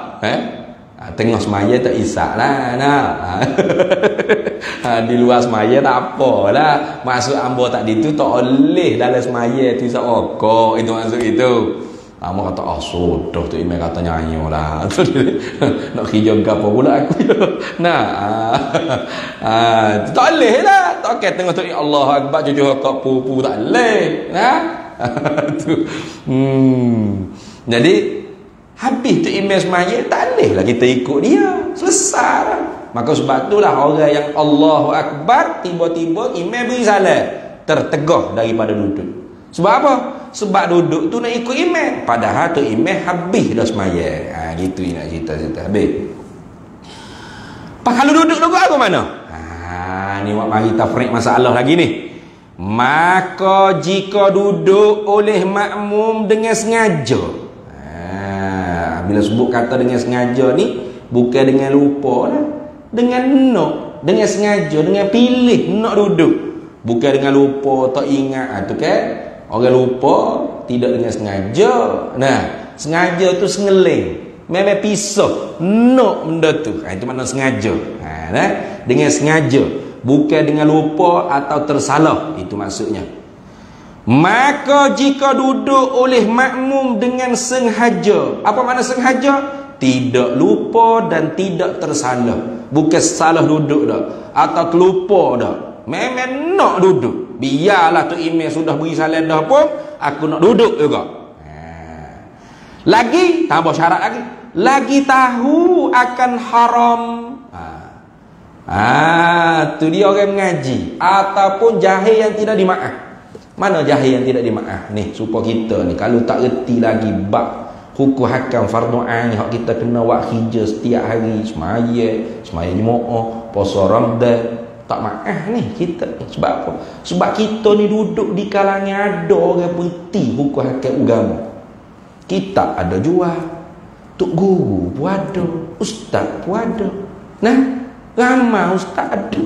Tengah semaya tak isyak lah. Di luar semaya tak apalah. Maksud ambo tadi tu tak boleh dalam semaya tu isyak rokok. Itu maksud itu. Amo kata sudah tu imam kata nyanyi lah. Nak hijau ke apa pula aku. Tak boleh lah. Tak okey tengok tu Allah Akbar cucu rokok pupu tak boleh. Jadi habis tu imam semaya tak boleh lah kita ikut dia. Selesai lah. Maka sebab itulah orang yang Allahu Akbar tiba-tiba imam beri salam tertegah daripada duduk. Sebab apa? Sebab duduk tu nak ikut imam. Padahal tu imam habis dah semaya. Gitu nak cerita-cerita habis. Kalau duduk aku mana? Ni mari tafriq masalah lagi ni. Maka jika duduk oleh makmum dengan sengaja. Bila sebut kata dengan sengaja ni bukan dengan lupa lah. Dengan nak, dengan sengaja, dengan pilih nak duduk. Bukan dengan lupa tak ingat tu kan. Orang lupa tidak dengan sengaja. Nah, sengaja tu sengeling. Memang pisah nak benda tu. Itu makna sengaja. Dengan sengaja, bukan dengan lupa atau tersalah. Itu maksudnya. Maka jika duduk oleh makmum dengan sengaja. Apa makna sengaja? Tidak lupa dan tidak tersalah. Bukan salah duduk dah atau terlupa dah. Memang nak duduk. Biarlah tu imam sudah beri salam dah pun, aku nak duduk juga. Lagi tambah syarat lagi. Lagi tahu akan haram. Tu dia orang mengaji ataupun jahil yang tidak dimaaf. Mana jahil yang tidak dimaaf ni supaya kita ni kalau tak reti lagi bab hukum hakam fardu ain hak kita kena buat hijau setiap hari semaya Jumaat, puasa Ramadan, tak maaf ni kita. Sebab apa? Sebab kita ni duduk di kalangan ada orang berhenti hukum hakam agama. Kita ada jual, tok guru pun ada, ustaz pun ada. Nah, ramai ustaz ada.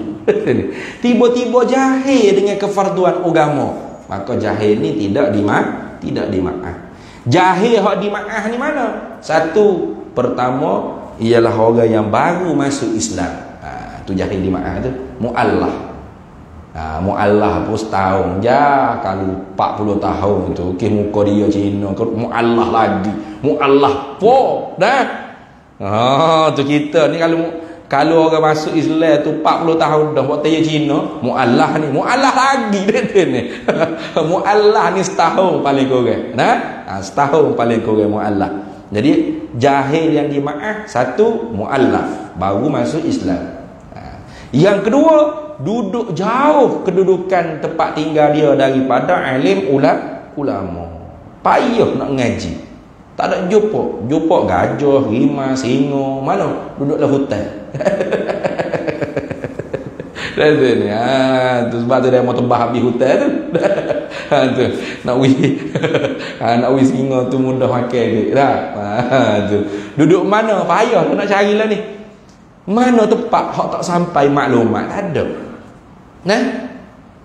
Tiba-tiba jahil dengan kefarduan agama. Maka jahil ni tidak dimaaf. Jahil hak dimaaf ni mana? Satu, pertama ialah orang yang baru masuk Islam. Tu jahil dimaaf tu muallah. Muallah pun setahun ja, kalau 40 tahun tu okey muka dia Cina, muallah lagi. Muallah po dah. Tu kita ni kalau orang masuk Islam tu 40 tahun dah buat tanya Cina, muallah lagi dia ni. Muallah ni setahun paling kurang. Setahun paling kurang muallah. Jadi jahil yang dimaaf satu muallah, baru masuk Islam. Yang kedua, duduk jauh kedudukan tempat tinggal dia daripada alim ulama. Payah nak ngaji. Tak ada jumpa gajah, rimau, singa, mana duduklah hutan. Tu sebab tu dia mau tebah habis hutan tu. Tu nak nak singa tu mudah makan dia dah. Tu duduk mana payah nak carilah ni. Mana tempat hak tak sampai maklumat ada. Nah,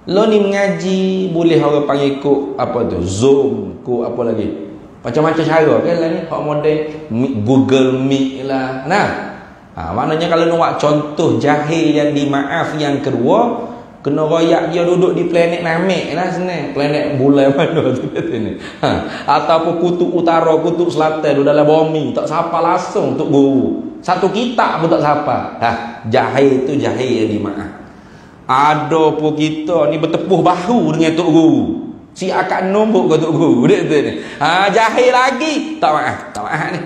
lo ni mengaji boleh orang panggil kok apa tu Zoom, kok apa lagi, macam-macam cara kan lah ni hak model Google Meet lah. Nah, maknanya kalau nak buat contoh jahil yang dimaaf yang kedua, kena royak dia duduk di planet Namek lah senang, planet bulan mana tu ni. Ataupun kutub utara, kutub selatan duduk dalam bumi, tak siapa langsung untuk guru. Satu kitab pun tak siapa. Jahil tu jahil yang dimaaf. Ada pun kita ni bertepuh bahu dengan tok guru. Si akak nombok ke tok guru dia tu ni. Jahil lagi tak maaf ni.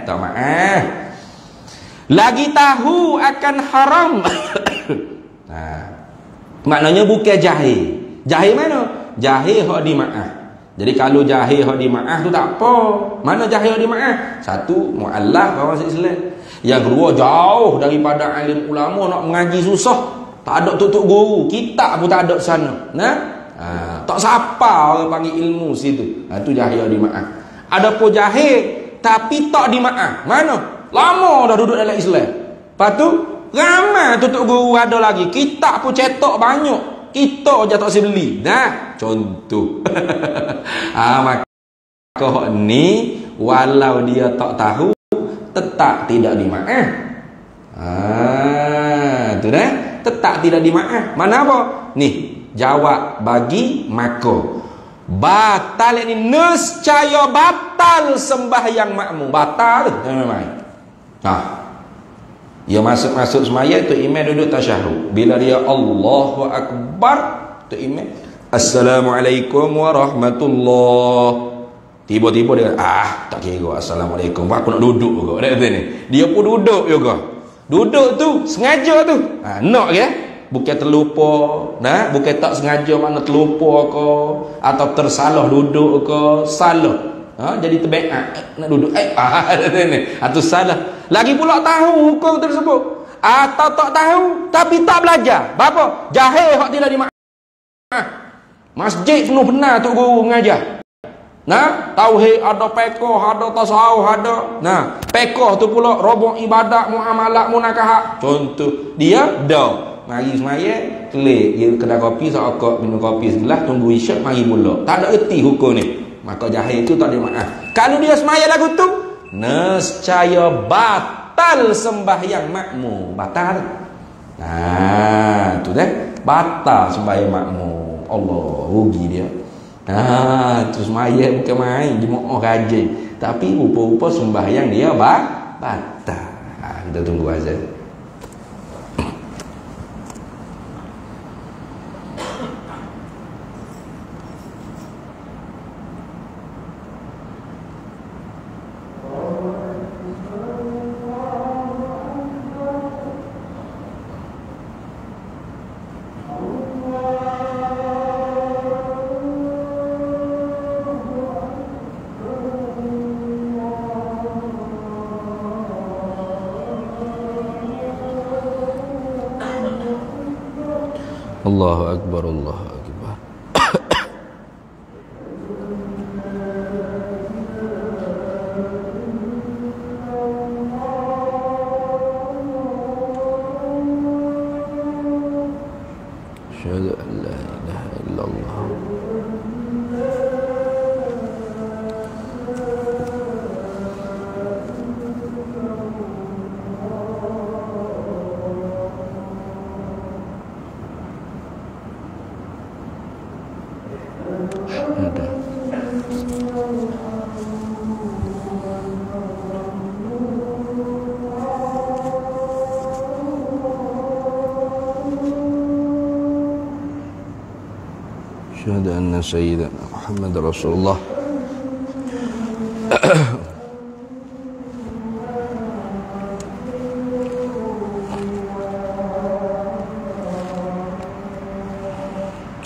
Tak maaf. Lagi tahu akan haram. Maknanya bukan jahil. Jahil mana? Jahil hak dimaaf. Jadi kalau jahil hak dimaaf tu tak apa. Mana jahil hak dimaaf? Satu, mu'allaf orang masuk Islam. Yang kedua, jauh daripada alim ulama, nak mengaji susah. Tak ada tutup guru, kitab pun tak ada sana. Tak siapa orang panggil ilmu situ. Itu jahil hak dimaaf. Ada pun jahil tapi tak dimaaf. Mana? Lama dah duduk dalam Islam. Lepas tu ramai tutup guru ada lagi. Kitab pun cetak banyak. Kita je tak beli. Nah, contoh. Maka ni walau dia tak tahu tetap tidak dimaaf. Tu dah. Tetap tidak dimaaf. Mana apa? Ni, jawab bagi maka. Batal ni nescaya batal sembahyang makmum. Batal tu memang. Dia masuk semaya tu imam duduk tasyahud. Bila dia Allahu Akbar, tu imam Assalamualaikum warahmatullahi. Tiba-tiba dia tak kira Assalamualaikum. Aku nak duduk juga. Dia pun duduk juga. Duduk tu sengaja tu. Nak ke? Bukan terlupa, bukan tak sengaja, mana terlupa ke atau tersalah duduk ke, salah. Jadi terbaik nak duduk atau salah. Lagi pula tahu hukum tersebut atau tak tahu tapi tak belajar. Apa? Jahil hak tidak dimaaf. Masjid penuh benar tok guru mengajar. Tauhid ada, fiqh ada, tasawuf ada. Fiqh tu pula robok ibadat, muamalat, munakahat. Contoh dia dah mari semaya kelik dia kedai kopi seokok minum kopi segelas tunggu isyak mari mula. Tak ada erti hukum ni. Maka jahil itu tak dimaaf. Kalau dia semaya lagu tu, nescaya batal sembahyang makmum. Batal. Tu dah. Batal sembahyang makmum. Allah, rugi dia. Tu semaya bukan main, jemaah rajin. Tapi rupa-rupa sembahyang dia batal. Kita tunggu azan. Allahu Akbar, Allahu Akbar. Asyhadu an la ilaha illallah. Asyhadu anna sayyidana Muhammad Rasulullah.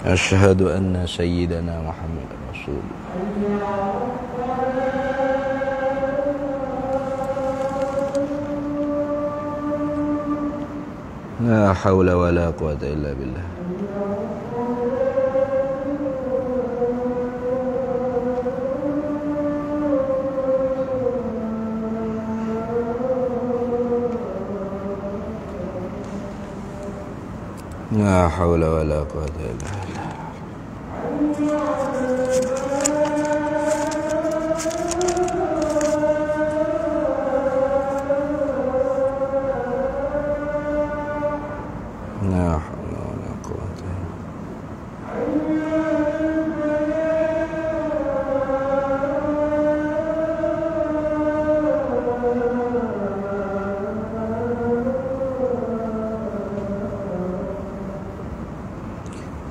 Asyhadu anna sayyidana Muhammad Rasulullah. La hawla wa la quwwata illa billah. La haula wala quwwata illa billah. La haula wala quwwata.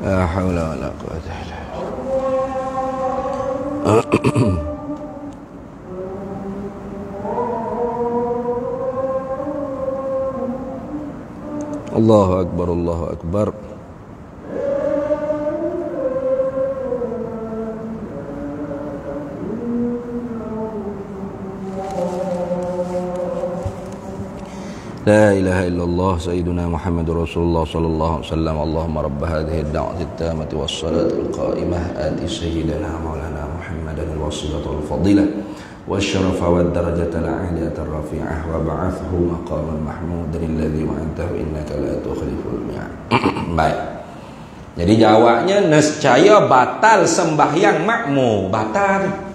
La haula wala quwwata illa billah. Allahu akbar, Allahu akbar. La ilaha illallah sayyiduna Muhammadur Rasulullah sallallahu alaihi wasallam. Allahumma rabb hadhihi ad-da'wati at-tammati was-salati al-qa'imah ati sayyidina maulana Muhammadan al-wasilata wal-fadilah wasyarafa wad-darajata al-'aliyata ar-rafi'ah wa ba'athu maqaman mahmudan alladhi wa'adahu innaka la tukhliful mi'ad. Baik. Jadi jawabnya nescaya batal sembahyang makmum. Batal.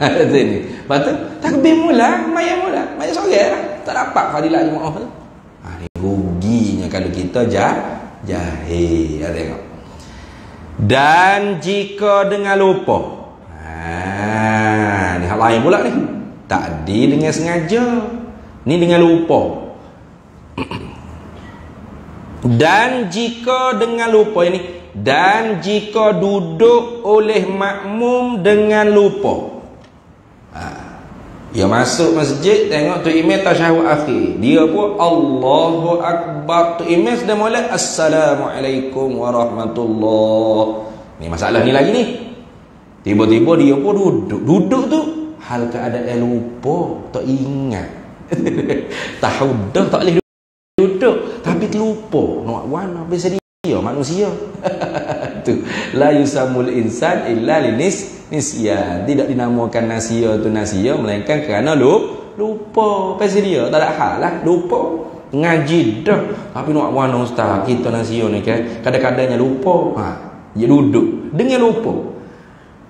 Ini batal. Takbir mula, maya sore lah. Tak dapat fadilah jemaah tu. Ni ruginya kalau kita jahil. Tengok. Dan jika dengan lupa. Ni hal lain pula ni. Tadi dengan sengaja. Ni dengan lupa. Dan jika dengan lupa ini. Dan jika duduk oleh makmum dengan lupa. Dia masuk masjid, tengok tu imam tasyahud akhir. Dia pun Allahu Akbar. Tu imam sudah mulai Assalamualaikum warahmatullahi. Ni masalah ni lagi ni. Tiba-tiba dia pun duduk. Duduk tu hal keadaan lupa, tak ingat. Tahu dah tak boleh duduk, tapi terlupa. Nak warna biasa dia manusia. Tu la yusamul insan illa nisyan. Tidak dinamakan nasia tu nasia melainkan kerana lupa. Pasal dia tak ada hal lah, lupa. Ngaji dah tapi nak warna ustaz kita nasia ni kan kadang-kadangnya lupa. Dia duduk dengan lupa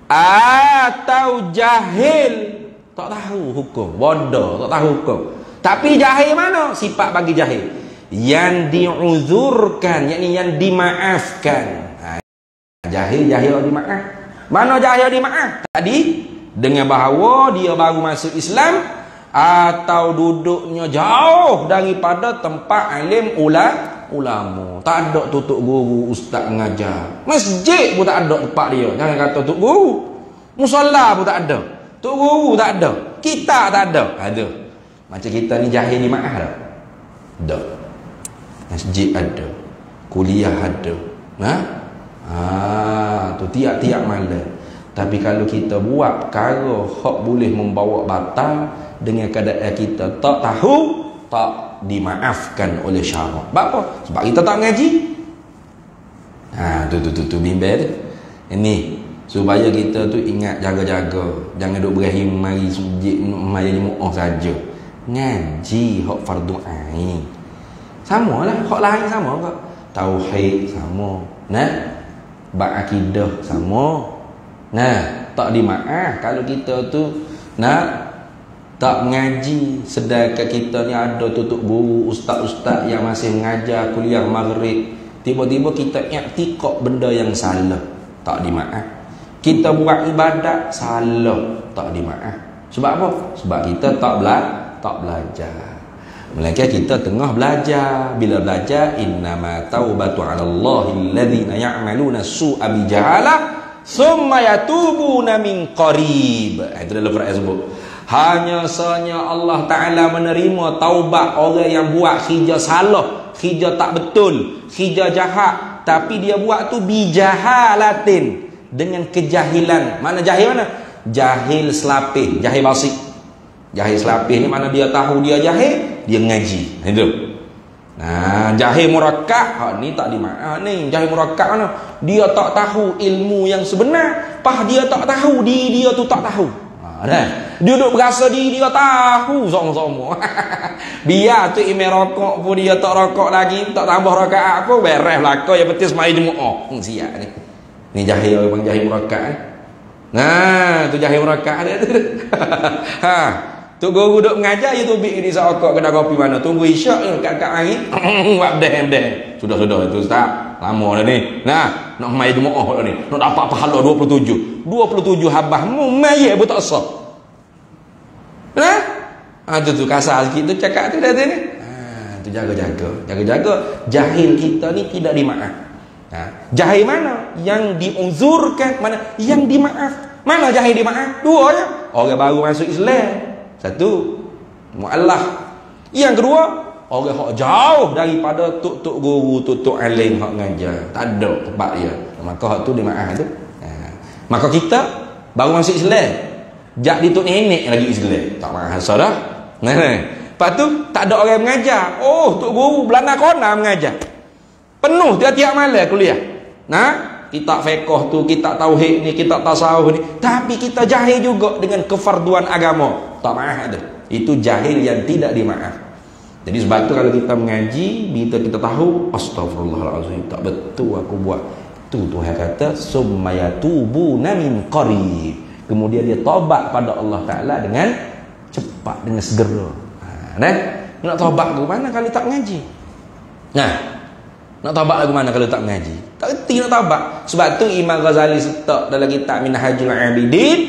atau jahil, tak tahu hukum, bodoh, tak tahu hukum. Tapi jahil mana sifat bagi jahil? Yang diuzurkan, yakni yang dimaafkan. Jahil dimaaf. Mana jahil dimaaf? Tadi dengan bahawa dia baru masuk Islam atau duduknya jauh daripada tempat alim ulama. Tak ada tutup guru ustaz mengajar. Masjid pun tak ada tempat dia. Jangan kata tutup guru. Musalla pun tak ada. Tutup guru tak ada. Kita tak ada. Ada. Macam kita ni jahil dimaaf tak? Ada. Masjid ada. Kuliah ada. Tu tiap-tiap malam. Tapi kalau kita buat perkara hak boleh membawa batal dengan keadaan kita tak tahu, tak dimaafkan oleh syarak. Sebab apa? Sebab kita tak mengaji. Tu bimbel tu. Ini supaya kita tu ingat jaga-jaga. Jangan duk berakhir mari sujud mari jemaah saja. Ngaji hak fardu ain. Samalah hak lain sama kak. Tauhid sama. Berakidah sama. Tak dimaaf kalau kita tu tak mengaji. Sedangkan kita ni ada tutup guru, ustaz-ustaz yang masih mengajar kuliah maghrib. Tiba-tiba kita i'tikad benda yang salah, tak dimaaf. Kita buat ibadat salah, tak dimaaf. Sebab apa? Sebab kita tak belajar. Melainkan kita tengah belajar. Bila belajar, innama taubatu 'alallahi alladzina ya'maluna su'a bi jahalah summa yatubuna min qarib. Itu dalam Quran sebut. Hanya sahaja Allah Ta'ala menerima taubat orang yang buat khija salah, khija tak betul, khija jahat, tapi dia buat tu bijahalatin, dengan kejahilan. Mana jahil mana? Jahil selapih, jahil basik. Jahil selapih ni mana dia tahu dia jahil, dia mengaji. Itu. Jahil murakkab, ni tak dimaaf ni. Jahil murakkab mana? Dia tak tahu ilmu yang sebenar, dia tak tahu diri dia tu tak tahu. Dia duduk berasa diri dia tahu sama-sama. Biar tu imam rokok pun dia tak rokok lagi, tak tambah rakaat apa, beres belaka yang penting semai jemaah. Siap ni. Ni jahil orang jahil rakaat. Nah, tu jahil rakaat dia tu. Ha. Tu guru duk mengajar ya tu bik di rokok kedai kopi mana. Tunggu isyak kat angin. Buat dah. Sudah itu ustaz. Lama dah ni. Nah, nak mai jemaah dah ni. Nak dapat pahala 27. 27 habahmu mai pun tak sah. Nah? Tu kasar sikit tu cakap tu dah tu ni. Tu jaga. Jahil kita ni tidak dimaaf. Jahil mana? Yang diuzurkan, mana yang dimaaf. Mana jahil dimaaf? Dua je. Orang baru masuk Islam. Satu, mu'allah. Yang kedua, orang hak jauh daripada tuk guru, tuk alim hak ngajar. Tak ada tempat dia. Maka hak tu dimaaf tu. Maka kita baru masuk Islam. Jak di tok nenek lagi Islam. Tak bahasa dah. Lepas tu tak ada orang mengajar. Oh, tok guru Belanda kona mengajar. Penuh tiap-tiap malam kuliah. Kitab fiqh tu, kitab tauhid ni, kitab tasawuf ni. Tapi kita jahil juga dengan kefarduan agama. Tak maaf tu. Itu jahil yang tidak dimaaf. Jadi sebab tu kalau kita mengaji, kita tahu astagfirullahalazim, tak betul aku buat. Tu Tuhan kata summayatubuna min qarib. Kemudian dia taubat pada Allah Ta'ala dengan cepat, dengan segera. Nak taubat ke mana kalau tak mengaji? Nak taubat ke mana kalau tak mengaji? Tak kerti nak taubat. Sebab tu Imam Ghazali setak dalam kitab Minhajul Abidin,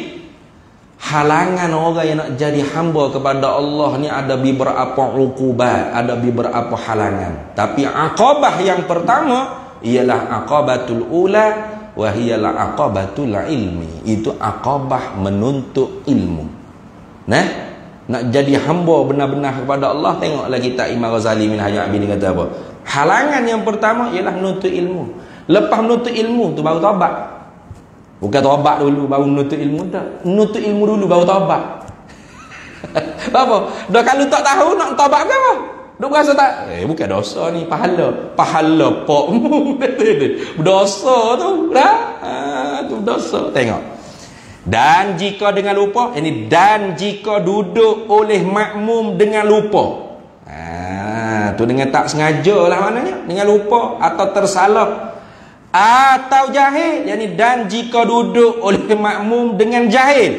halangan orang yang nak jadi hamba kepada Allah ni ada beberapa uqubat, ada beberapa halangan. Tapi aqabah yang pertama ialah aqabatul ula wahiyalah aqabatul ilmi. Itu aqabah menuntut ilmu. Nak jadi hamba benar-benar kepada Allah, tengoklah kita Imam Ghazali Minhajul Abidin kata apa? Halangan yang pertama ialah menuntut ilmu. Lepas menuntut ilmu tu baru taubat. Bukan taubat dulu baru menuntut ilmu dah. Menuntut ilmu dulu baru taubat. Apa? Dah kalau tak tahu nak taubat ke apa? Duk rasa tak? Bukan dosa ni, pahala pok. Dosa tu dah. Tu dosa. Tengok. Dan jika dengan lupa, dan jika duduk oleh makmum dengan lupa. Tu dengan tak sengaja lah maknanya, dengan lupa atau tersalah atau jahil. Dan jika duduk oleh makmum dengan jahil.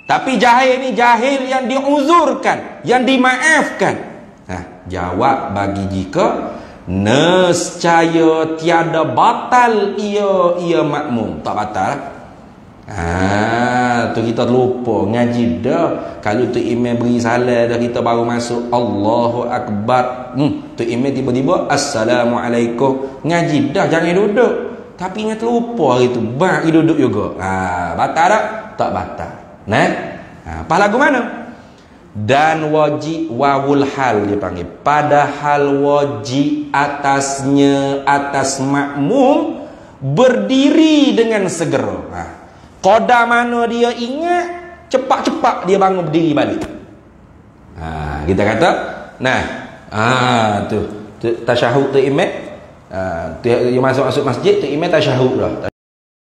Tapi jahil ni jahil yang diuzurkan, yang dimaafkan. Jawab bagi jika nescaya tiada batal ia makmum. Tak batal. Tu kita lupa ngaji dah. Kalau tu imam beri salam dah, kita baru masuk Allahu Akbar. Tu imam tiba-tiba Assalamualaikum. Ngaji dah, jangan duduk. Tapi ingat lupa hari tu, bagi duduk juga. Batal tak? Tak batal. Pas lagu mana? Dan wajib wawul hal dia panggil. Padahal wajib atasnya, atas makmum berdiri dengan segera. Qada mana dia ingat, cepat-cepat dia bangun berdiri balik. Kita kata, tu tasyahud tu imam. Dia masuk masjid tu imam tasyahud dah.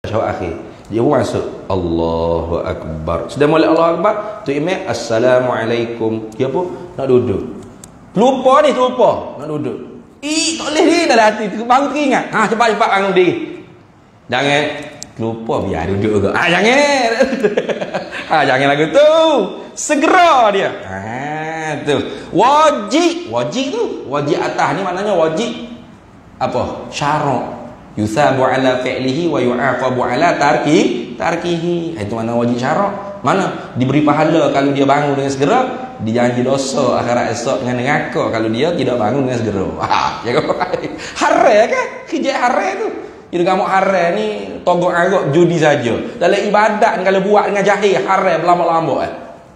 Tasyahud akhir. Dia pun masuk Allahu Akbar. Sudah mulai Allahu Akbar, tu imam Assalamualaikum. Dia pun nak duduk. Lupa nak duduk. Tak boleh ni dalam hati baru teringat. Cepat-cepat bangun diri. Jangan lupa, biar duduk juga. Jangan. Jangan lagu tu. Segera dia. Tu. Wajib tu. Wajib atas ni maknanya wajib apa? Syarak. Yusabu ala fi'lihi wa yu'aqabu ala tarkihi. Itu mana wajib syarak. Mana diberi pahala kalau dia bangun dengan segera, dijanji dosa akhirat esok dengan neraka kalau dia tidak bangun dengan segera. Jaga baik. Haram kan? Kerja haram tu. Jadi kamu haram ni togok arok judi saja. Dalam ibadat ni kalau buat dengan jahil haram lama-lama.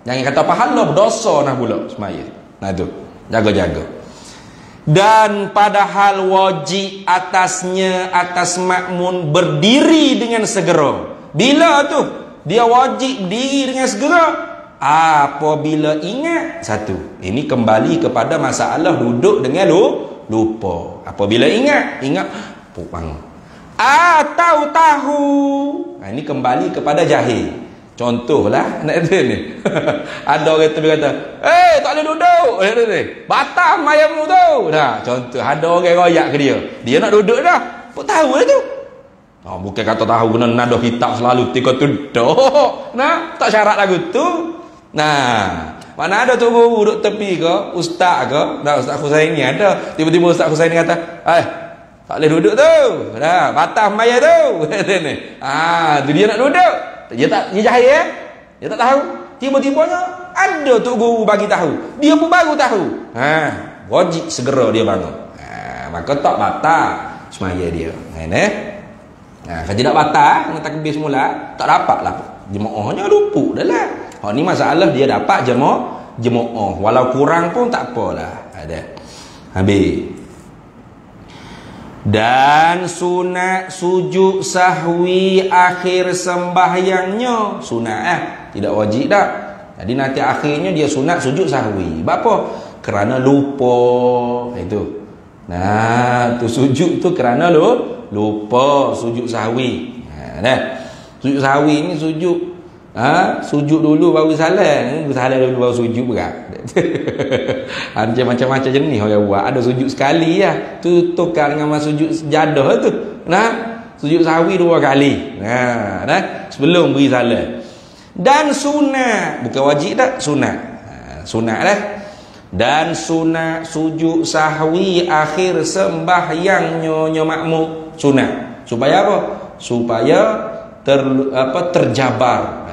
Jangan kata pahala, dosa nah pula semaya. Tu. Jaga-jaga. Dan padahal wajib atasnya, atas makmun berdiri dengan segera. Bila tu dia wajib diri dengan segera? Apabila ingat. Satu, ini kembali kepada masalah duduk dengan lupa. Apabila ingat bangun. Atau tahu. Ini kembali kepada jahil. Contohlah nak ada ni. Ada orang tu kata, tak boleh duduk. Batal mayammu tu. Nah, contoh ada orang royak ke dia. Dia nak duduk dah. Pun tahu lah tu. Bukan kata tahu kena nada kitab selalu tika duduk. Nah, tak syarat lagu tu. Nah, mana ada tu guru duduk tepi ke, ustaz ke? Nah, Ustaz Husaini ada. Tiba-tiba Ustaz Husaini kata, tak boleh duduk tu. Dah, batal mayat tu. Tu dia nak duduk. Dia jahil Dia tak tahu. Tiba-tibanya ada tu guru bagi tahu. Dia pun baru tahu. Wajib segera dia bangun. Maka tak batal semaya dia. Kalau tidak batal, kena takbir semula, tak dapatlah jemaahnya luput dah lah. Ni masalah dia dapat jemaah. Walau kurang pun tak apalah. Ada. Habis. Dan sunat sujud sahwi akhir sembahyangnya. Sunat tidak wajib dah. Jadi nanti akhirnya dia sunat sujud sahwi. Apa? Kerana lupa. Itu. Nah, tu sujud tu kerana lupa sujud sahwi. Sujud sahwi ni sujud sujud dulu baru salam. Salam dulu baru sujud berat. Macam-macam jenis orang buat. Ada sujud sekali lah. Tu tukar dengan sujud sejadah tu. Sujud sahwi 2 kali. Sebelum beri salam. Dan sunat, bukan wajib tak? Sunat. Sunat lah. Dan sunat sujud sahwi akhir sembahyangnya makmum. Sunat. Supaya apa? Supaya terjabar,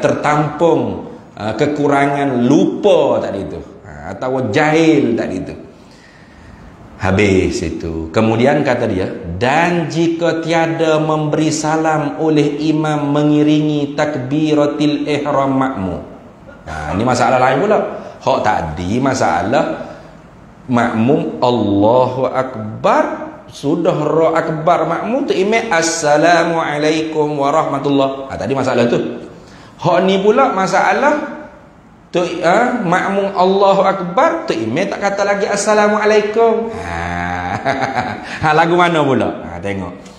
tertampung kekurangan lupa tadi itu, atau jahil tadi itu. Habis itu. Kemudian kata dia, dan jika tiada memberi salam oleh imam mengiringi takbiratil ihram makmum. Ini masalah lain pula. Hak tadi masalah makmum Allahu Akbar, sudah roh akbar makmum tu imam assalamualaikum warahmatullah. Tadi masalah tu. Hak ni pula masalah tu makmum Allahu Akbar tu imam tak kata lagi assalamualaikum. Lagu mana pula? Tengok.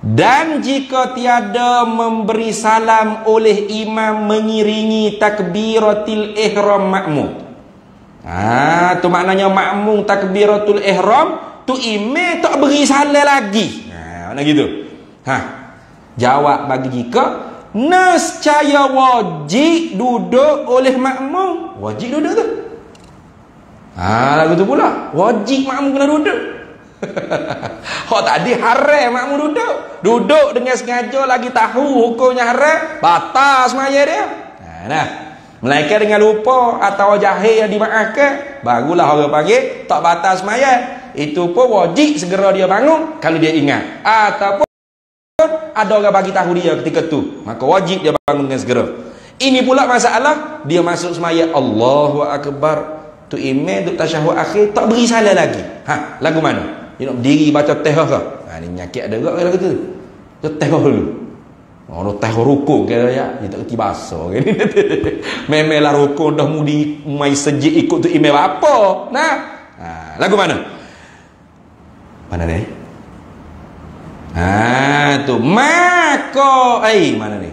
Dan jika tiada memberi salam oleh imam mengiringi takbiratul ihram makmum. Tu maknanya makmum takbiratul ihram tu imam tak beri salam lagi. Mana gitu? Jawab bagi jika nescaya wajib duduk oleh makmum. Wajib duduk tu. Lagu tu pula. Wajib makmum kena duduk. Tadi haram makmum duduk. Duduk dengan sengaja lagi tahu hukumnya haram, batal semaya dia. Melainkan dengan lupa atau jahil yang dimaafkan, barulah orang panggil tak batal semaya. Itu pun wajib segera dia bangun kalau dia ingat, ataupun ada orang bagi tahu dia ketika tu, maka wajib dia bangun dengan segera. Ini pula masalah dia masuk semaya Allahu Akbar, tu imam duk tasyahud akhir tak beri salam lagi. Lagu mana? Dia nak berdiri baca tahiyat ke? Ni penyakit ada juga lagu tu. Tu tahiyat dulu. Orang tahiyat rukun ke dia tak kerti bahasa kan. Memelah rukun dah mudi mai sejid ikut tu imam apa? Lagu mana? Mana ni? Tu maka mana ni?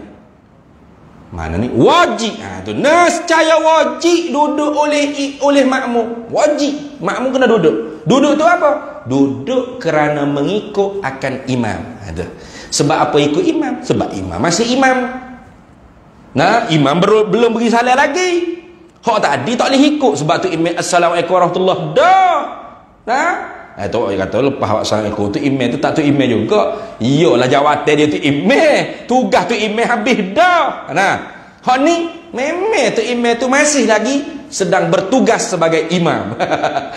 Mana ni? Wajib. Tu nescaya wajib duduk oleh makmum. Wajib. Makmum kena duduk. Duduk tu apa? Duduk kerana mengikut akan imam. Sebab apa ikut imam? Sebab imam masih imam. Imam belum beri salam lagi. Hak tadi tak boleh ikut sebab tu imam assalamualaikum warahmatullahi dah. Tu orang kata lepas assalamualaikum tu imam tu tak tu imam juga. Iyalah jawatan dia tu imam. Tugas tu imam habis dah. Hak ni memang tu imam tu masih lagi sedang bertugas sebagai imam.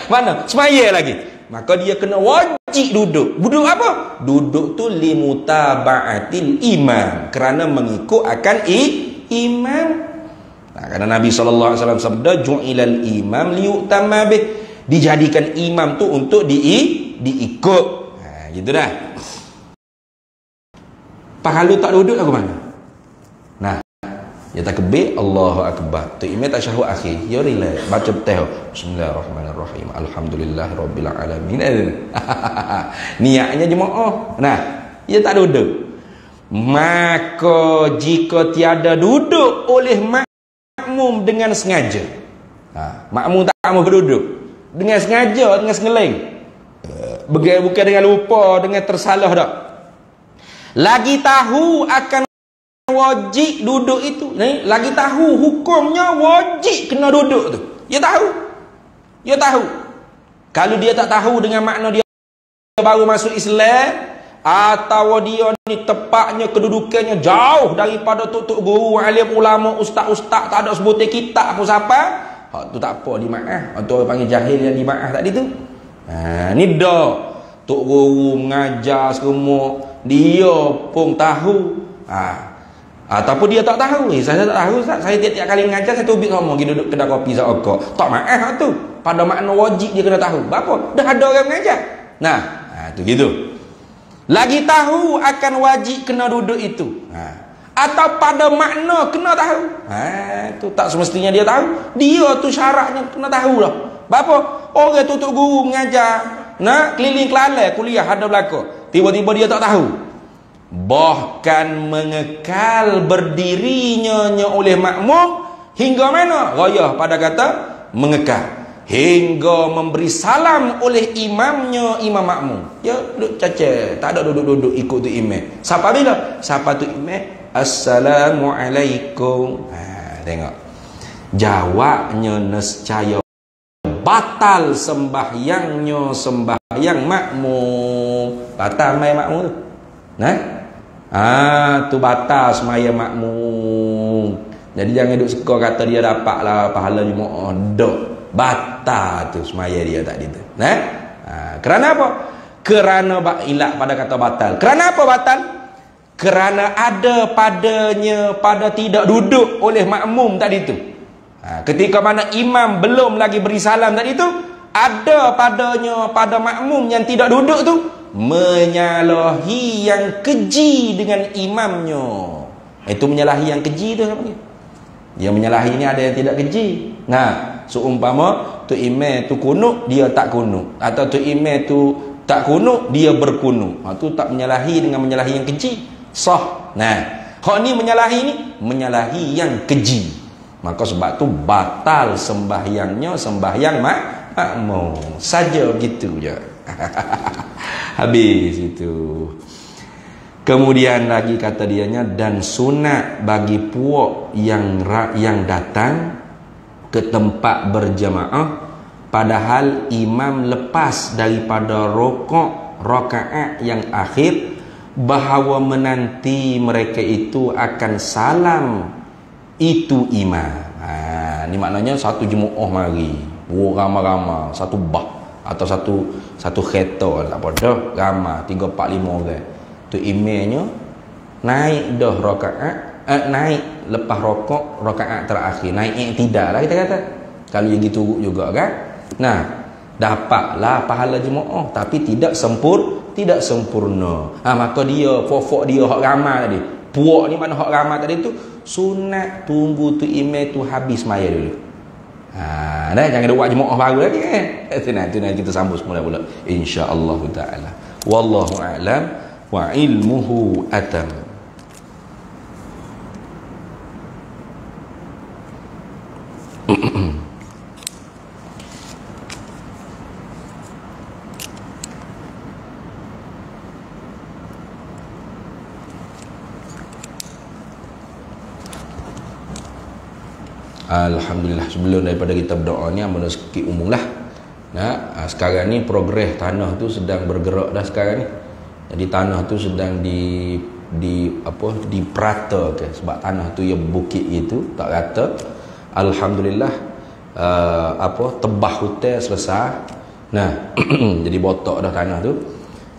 Mana? Semaya lagi. Maka dia kena wajib duduk. Duduk apa? Duduk tu limutaba'atil imam, kerana mengikut akan imam. Karena Nabi SAW sabda ju'ilal imam liyutamma bih, dijadikan imam tu untuk diikut. Gitu dah. Kalau tak duduk aku mana? Ya takbir Allahu Akbar. Tu imam tasyahud akhir. Ya relax. Baca tahiyat. Bismillahirrahmanirrahim. Alhamdulillahirabbil alamin. Niatnya jemaah. Ya tak duduk. maka jika tiada duduk oleh makmum dengan sengaja, makmum tak mau berduduk dengan sengaja, dengan sengeleng, bukan dengan lupa, dengan tersalah dak, lagi tahu akan wajib duduk itu, lagi tahu hukumnya wajib kena duduk tu, dia tahu. Kalau dia tak tahu dengan makna dia baru masuk Islam, atau dia ni tepatnya kedudukannya jauh daripada tok-tok guru, alim ulama, ustaz-ustaz, tak ada sebutir kitab pun siapa, hak tu tak apa, dimaaf. Tu orang panggil jahil yang dimaaf tadi tu. Ni dah tok guru mengajar semua, dia pun tahu. Ataupun dia tak tahu. Saya tak tahu, Ustaz. Saya tiap-tiap kali mengajar saya tubik ngomong pergi duduk kedai kopi Zakka. Tak maaf tu. Pada makna wajib dia kena tahu. Berapa? Dah ada orang mengajar. Tu gitu. Lagi tahu akan wajib kena duduk itu. Atau pada makna kena tahu. Tu tak semestinya dia tahu. Dia tu syaratnya kena tahu lah. Berapa? Orang tutup guru mengajar, keliling kelalai kuliah ada belaka. Tiba-tiba dia tak tahu. Bahkan mengekal berdirinya oleh makmum hingga mana? Raya pada kata mengekal. Hingga memberi salam oleh imamnya, imam makmum. Ya duduk caca, tak ada duduk-duduk ikut tu imam. Siapa bila? Siapa tu imam? Assalamualaikum. Tengok. Jawabnya nescaya batal sembahyangnya, sembahyang makmum. Batal mai makmum tu. Tu batal sembahyang makmum. Jadi jangan duk suka kata dia dapatlah pahala Jumaat. Dak. Batal tu semaya dia tadi tu. Kerana apa? Kerana ilat pada kata batal. Kerana apa batal? Kerana ada padanya pada tidak duduk oleh makmum tadi tu. Ketika mana imam belum lagi beri salam tadi tu, ada padanya pada makmum yang tidak duduk tu menyalahi yang keji dengan imamnya. Itu menyalahi yang keji tu apa dia? Dia menyalahi ni ada yang tidak keji. Seumpama tu imam tu kunut, dia tak kunut, atau tu imam tu tak kunut, dia berkunut. Tu tak menyalahi dengan menyalahi yang keji. Sah. Hak ni menyalahi yang keji. Maka sebab tu batal sembahyangnya, sembahyang makmum. Saja begitu je. Habis itu. Kemudian lagi kata dianya, dan sunat bagi puak yang datang ke tempat berjamaah padahal imam lepas daripada rakaat yang akhir, bahawa menanti mereka itu akan salam itu imam. Ni maknanya satu jemaah mari, ramai-ramai, satu bah atau satu kereta tak apa dah, ramai 3 4 5 orang. Tu imamnya naik dah rakaat, naik lepas rakaat terakhir, naik tidak lah kita kata. Kalau yang gitu juga kan, dapatlah pahala jemaah tapi tidak sempurna. Maka dia fofok dia hak ramai tadi. Puak ni mana hak ramai tadi tu sunat tunggu tu imam tu habis maya dulu. Jangan buat jemaah baru lagi tu nanti kita sambung semula pula insya-Allah taala. Wallahu a'lam wa ilmuhu atam. Alhamdulillah, sebelum daripada kita berdoa ni ambil sikit umum lah. Sekarang ni progres tanah tu sedang bergerak dah sekarang ni. Jadi tanah tu sedang diperatakan, sebab tanah tu ya bukit itu tak rata. Alhamdulillah tebah hutan selesai. Jadi botak dah tanah tu.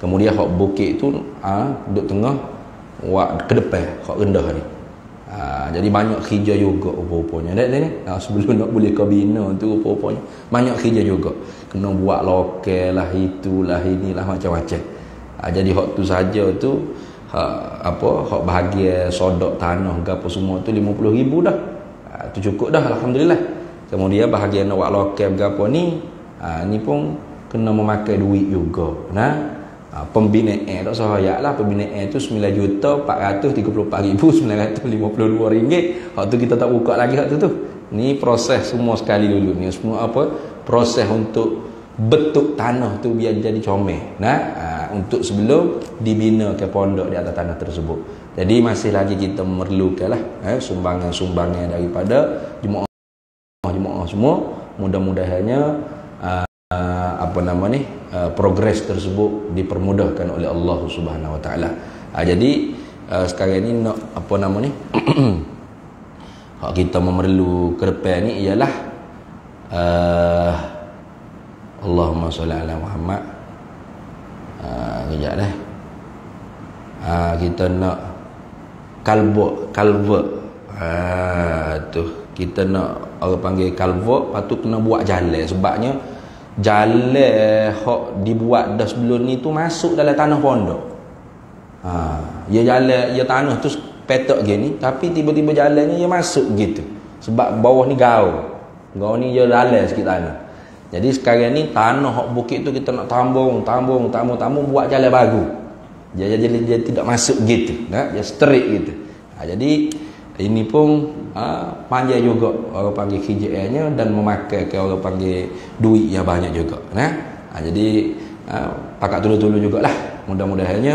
Kemudian hak bukit tu duduk tengah ke depan hak rendah ni. Jadi banyak kerja juga rupa-rupanya. Sebelum nak boleh kebina tu rupa-rupanya banyak kerja juga. Kena buat lokal lah, itulah, inilah, macam-macam. Jadi hak tu saja tu hak bahagian sodok tanah ke apa semua tu 50,000 dah. Tu cukup dah, alhamdulillah. Kemudian bahagian nak buat lokal ke apa ni, ni pun kena memakai duit juga. Pembinaan tak sahaya lah, pembinaan tu 9.434.952 ringgit. Waktu kita tak buka lagi waktu tu. Ni proses semua sekali dulu ni, semua apa? Proses untuk betuk tanah tu biar jadi comel. Untuk sebelum dibina ke pondok di atas tanah tersebut. Jadi masih lagi kita memerlukanlah sumbangan-sumbangan daripada jemaah semua. Mudah-mudahannya progres tersebut dipermudahkan oleh Allah Subhanahu Wa Taala. Jadi sekarang ni nak hak kita memerlu ke depan ni ialah Allahumma sholli ala Muhammad. Kejap dah. Kita nak kalvert. Tu kita nak orang panggil kalvert, patut kena buat jalan, sebabnya jalan hak dibuat dah sebelum ni tu masuk dalam tanah pondok. Ya jalan, ya tanah tu petak gini, tapi tiba-tiba jalannya dia masuk gitu. Sebab bawah ni gaul ni dia dalam sikit tanah. Jadi sekarang ni tanah hak bukit tu kita nak tambung buat jalan baru. Dia tidak masuk gitu, dia straight gitu. Jadi ini pun panjang juga orang panggil KJL-nya, dan memakai orang panggil duit yang banyak juga. Jadi pakat tulu-tulu jugalah. Mudah-mudahannya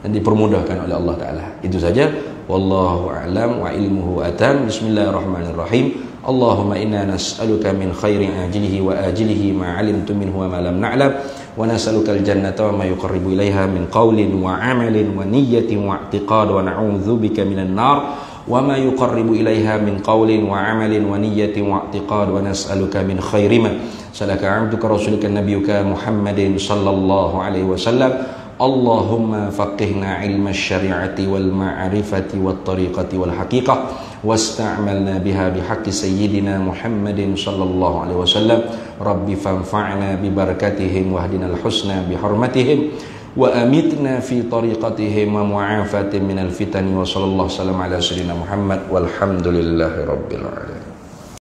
dan dipermudahkan oleh Allah Ta'ala. Itu saja. Wallahu a'lam wa ilmuhu atam. Bismillahirrahmanirrahim. Allahumma inna nas'aluka min khairin ajilihi wa ajilihi ma 'alimtu minhu wa ma lam na'lam, wa nas'aluka al-jannata wa ma yuqarribu ilaiha min qawlin wa 'amalin wa niyyatin wa i'tiqad, wa na'udzubika minan nar wa ma yuqarribu ilaiha min qawlin wa 'amalin wa niyyatin wa i'tiqad, wa nas'aluka min khairi ma salaka 'abduka rasulika nabiyyuka Muhammadin sallallahu alaihi wasallam. Allahumma faqihna ilma syari'ati wal ma'rifati wat tariqati wal haqiqah, wasta'malna biha bihaqqi sayyidina Muhammadin sallallahu alaihi wasallam. Rabbi fanfa'na bi barakatihim wahdinal husna bi hurmatihim wa amitna fi tariqatihim wa mu'afatin minal fitani, wa sallallahu sallam ala sayyidina Muhammad walhamdulillahi rabbil alamin.